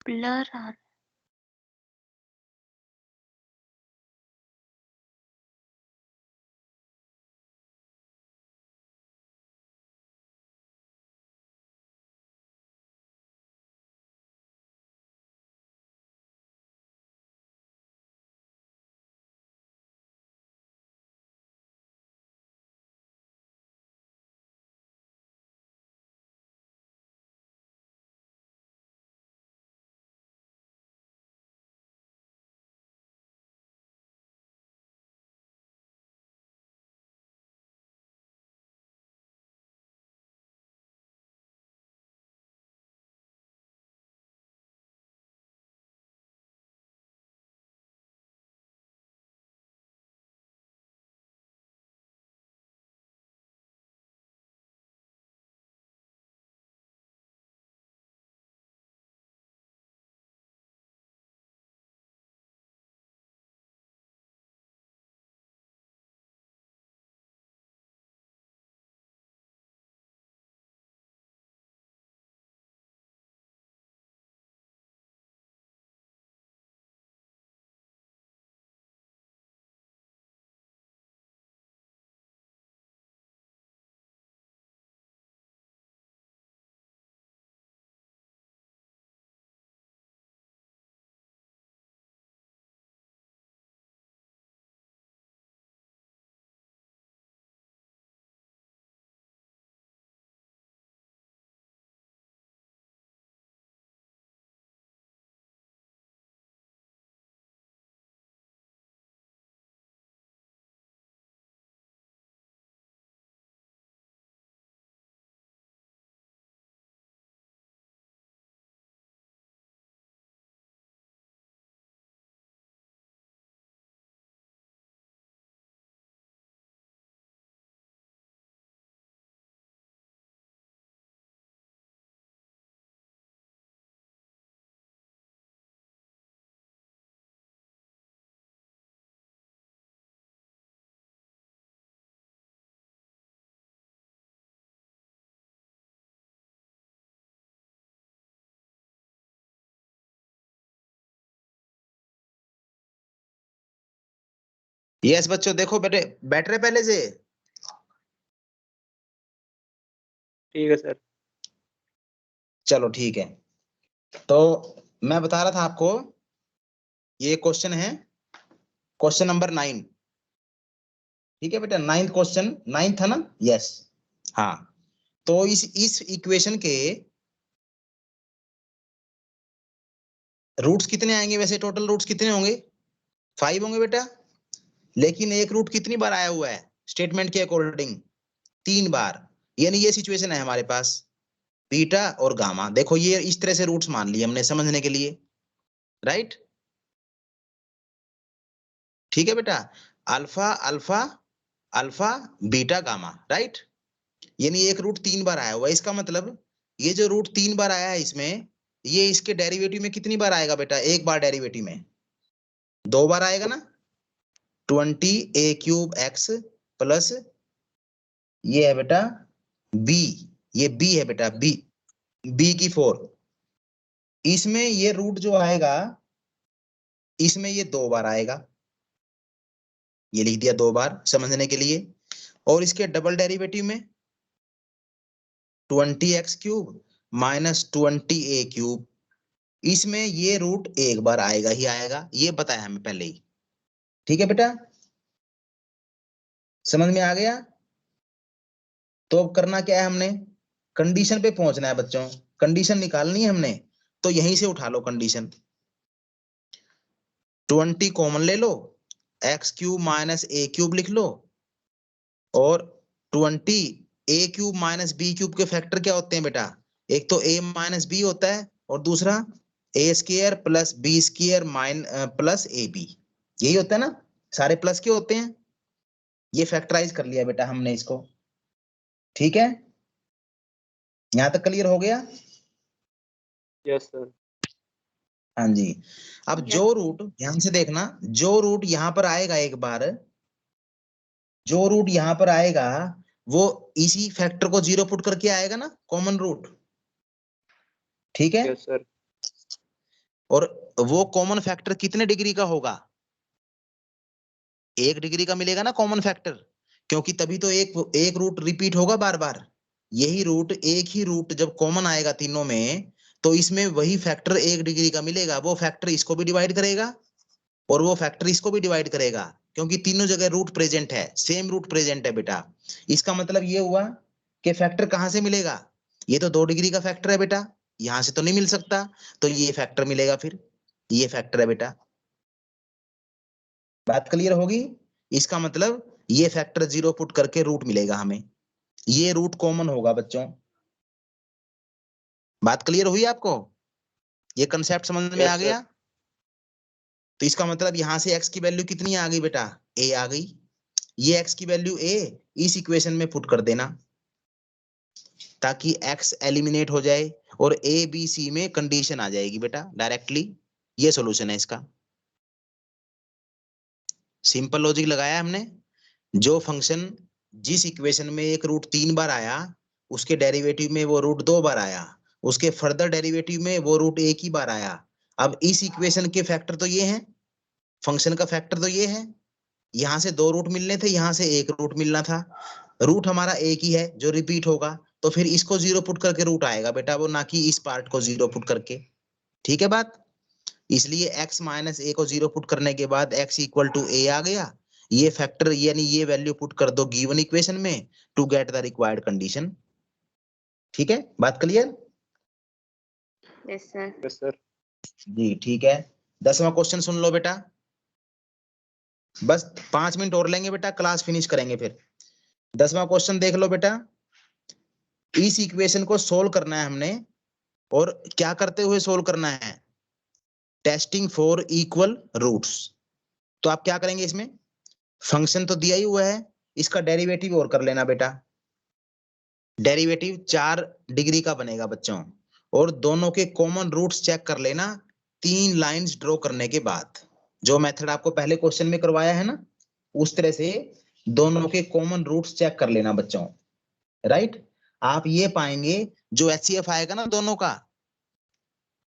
ब्लर आ रहा। यस बच्चों, देखो बेटे बैठ रहे पहले से। ठीक है सर। चलो ठीक है, तो मैं बता रहा था आपको, ये क्वेश्चन है क्वेश्चन नंबर 9। ठीक है बेटा, 9th क्वेश्चन, 9th था ना? यस। हाँ, तो इस इक्वेशन के रूट्स कितने आएंगे? वैसे टोटल रूट्स कितने होंगे? 5 होंगे बेटा। लेकिन एक रूट कितनी बार आया हुआ है स्टेटमेंट के अकॉर्डिंग? 3 बार। यानी ये सिचुएशन है हमारे पास, बीटा और गामा। देखो ये इस तरह से रूट्स मान लिए हमने समझने के लिए, राइट? ठीक है बेटा, alpha alpha alpha beta gamma, right? यानी एक रूट 3 बार आया हुआ है। इसका मतलब ये जो रूट 3 बार आया है इसमें, ये इसके डेरिवेटिव में कितनी बार आएगा बेटा? एक बार डेरिवेटिव में 2 बार आएगा ना? 20a³ प्लस ये है बेटा b, ये b है बेटा, b की 4। इसमें ये रूट जो आएगा, इसमें ये 2 बार आएगा, ये लिख दिया 2 बार समझने के लिए। और इसके डबल डेरिवेटिव में 20x³ माइनस 20a³, इसमें ये रूट एक बार आएगा ही आएगा, ये बताया हमें पहले ही। ठीक है बेटा, समझ में आ गया? तो अब करना क्या है हमने? कंडीशन पे पहुंचना है बच्चों, कंडीशन निकालनी है हमने। तो यहीं से उठा लो कंडीशन। 20 कॉमन ले लो, x³ माइनस a³ लिख लो, और 20a³ माइनस b³ के फैक्टर क्या होते हैं बेटा? एक तो a माइनस b होता है, और दूसरा a² plus b² plus ab, यही होता है ना? सारे प्लस के होते हैं। ये फैक्टराइज कर लिया बेटा हमने इसको। ठीक है, यहां तक क्लियर हो गया? Yes sir. हाँ जी। अब Yes. जो रूट, ध्यान से देखना, जो रूट यहाँ पर आएगा एक बार, जो रूट यहाँ पर आएगा वो इसी फैक्टर को 0 पुट करके आएगा ना, कॉमन रूट। ठीक है, यस सर। और वो कॉमन फैक्टर कितने डिग्री का होगा? 1 डिग्री का मिलेगा ना कॉमन फैक्टर, क्योंकि तभी तो एक रूट रिपीट होगा बार बार। यही रूट, एक ही रूट जब कॉमन आएगा तीनों में, तो इसमें वही फैक्टर 1 डिग्री का मिलेगा। वो फैक्टर इसको भी डिवाइड करेगा और वो फैक्टर इसको भी डिवाइड करेगा, क्योंकि तीनों जगह रूट प्रेजेंट है, सेम रूट प्रेजेंट है बेटा। इसका मतलब ये हुआ कि फैक्टर कहां से मिलेगा? ये तो 2 डिग्री का फैक्टर है बेटा, यहां से तो नहीं मिल सकता, तो ये फैक्टर मिलेगा। फिर ये फैक्टर है बेटा। बात क्लियर होगी? इसका मतलब ये फैक्टर 0 पुट करके रूट मिलेगा हमें, ये रूट कॉमन होगा बच्चों। बात क्लियर हुई आपको? ये कंसेप्ट समझ में आ Yes, गया? sir. तो इसका मतलब यहां से x की वैल्यू कितनी आ गई बेटा? a आ गई। ये x की वैल्यू a इस इक्वेशन में पुट कर देना, ताकि x एलिमिनेट हो जाए और a b c में कंडीशन आ जाएगी बेटा डायरेक्टली। ये सॉल्यूशन है इसका। सिंपल लॉजिक लगाया हमने। जो फंक्शन जिस इक्वेशन में एक रूट 3 बार आया, उसके डेरिवेटिव में वो रूट 2 बार आया, उसके फर्दर डेरिवेटिव में वो रूट 1 ही बार आया। अब इस इक्वेशन के फैक्टर तो ये हैं, फंक्शन का फैक्टर तो ये है। यहाँ से 2 रूट मिलने थे, यहाँ से 1 रूट मिलना था। रूट हमारा एक ही है जो रिपीट होगा, तो फिर इसको 0 पुट करके रूट आएगा बेटा वो, ना कि इस पार्ट को 0 पुट करके। ठीक है बात? इसलिए x माइनस a को 0 पुट करने के बाद x इक्वल टू a आ गया। ये फैक्टर यानी ये वैल्यू पुट कर दो गिवन इक्वेशन में to get the required condition. ठीक है, बात clear? Yes sir. Yes, sir. जी ठीक है। 10वां क्वेश्चन सुन लो बेटा, बस 5 मिनट और लेंगे बेटा, क्लास फिनिश करेंगे फिर। 10वां क्वेश्चन देख लो बेटा। इस इक्वेशन को सोल्व करना है हमने, और क्या करते हुए सोल्व करना है? Testing for equal roots. तो आप क्या करेंगे इसमें? फंक्शन तो दिया ही हुआ है, इसका डेरिवेटिव और कर लेना बेटा। डेरिवेटिव 4 डिग्री का बनेगा बच्चों, और दोनों के कॉमन रूट्स चेक कर लेना 3 लाइंस ड्रॉ करने के बाद। जो मेथड आपको पहले क्वेश्चन में करवाया है ना, उस तरह से दोनों के कॉमन रूट्स चेक कर लेना बच्चों। राइट? आप ये पाएंगे जो HCF आएगा ना दोनों का,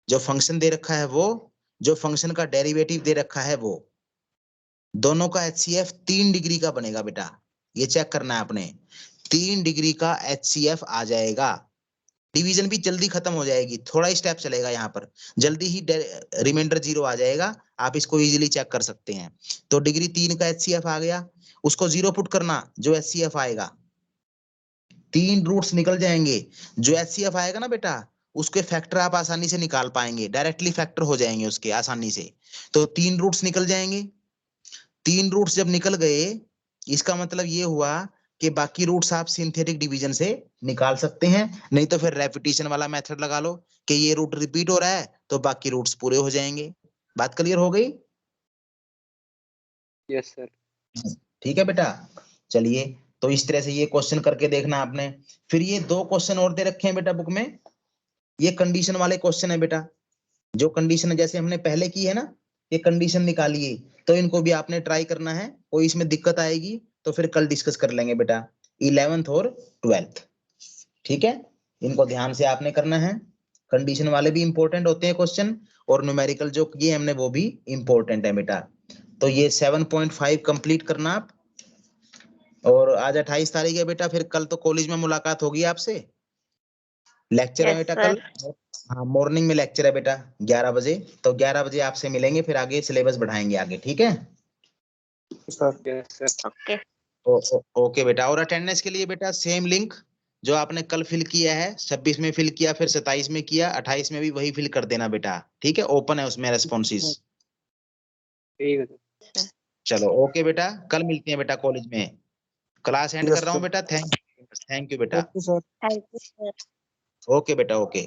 जो फंक्शन दे रखा है वो, जो फंक्शन का डेरिवेटिव दे रखा है वो, दोनों का HCF 3 डिग्री का बनेगा बेटा। ये चेक करना है आपने, 3 डिग्री का HCF आ जाएगा। डिवीजन भी जल्दी खत्म हो जाएगी, थोड़ा ही स्टेप चलेगा यहाँ पर, जल्दी ही रिमाइंडर 0 आ जाएगा। आप इसको इजीली चेक कर सकते हैं। तो डिग्री 3 का HCF आ गया, उसको 0 पुट करना, जो HCF आएगा 3 रूट्स निकल जाएंगे। जो HCF आएगा ना बेटा, उसके फैक्टर आप आसानी से निकाल पाएंगे, डायरेक्टली फैक्टर हो जाएंगे उसके आसानी से। तो 3 रूट्स निकल जाएंगे। 3 रूट्स जब निकल गए, इसका मतलब ये हुआ कि बाकी रूट्स आप सिंथेटिक डिवीजन से निकाल सकते हैं, नहीं तो फिर रेपिटेशन वाला मेथड लगा लो कि ये रूट रिपीट हो रहा है तो बाकी रूट्स पूरे हो जाएंगे। बात क्लियर हो गई? Yes, sir. ठीक है बेटा, चलिए। तो इस तरह से ये क्वेश्चन करके देखना आपने। फिर ये 2 क्वेश्चन और दे रखे हैं बेटा बुक में, ये कंडीशन वाले क्वेश्चन है बेटा। जो कंडीशन जैसे हमने पहले की है ना, ये कंडीशन निकालिए, तो इनको भी आपने ट्राई करना है। कोई इसमें दिक्कत आएगी तो फिर कल डिस्कस कर लेंगे बेटा, 11th और 12th। ठीक है, इनको ध्यान से आपने करना है। कंडीशन वाले भी इंपॉर्टेंट होते हैं क्वेश्चन, और न्यूमेरिकल जो किए हमने वो भी इंपॉर्टेंट है बेटा। तो ये 7.5 कंप्लीट करना आप। और आज 28 तारीख है बेटा, फिर कल तो कॉलेज में मुलाकात होगी आपसे। लेक्चर है यस बेटा सर। कल। हाँ, मॉर्निंग में लेक्चर है बेटा 11 बजे। तो 11 बजे आपसे मिलेंगे, फिर आगे सिलेबस बढ़ाएंगे आगे। ठीक है? Sir. Yes, sir. Okay. Okay बेटा। और अटेंडेंस के लिए बेटा सेम लिंक जो आपने कल फिल किया है, 26 में फिल किया, फिर 27 में किया, 28 में भी वही फिल कर देना बेटा। ठीक है? ओपन है उसमें रेस्पॉन्सेस। ठीक है sir. चलो ओके बेटा, कल मिलते हैं बेटा कॉलेज में। क्लास एंड कर रहा हूँ बेटा। थैंक यू बेटा। Okay sir. Thank you sir. Okay बेटा, ओके।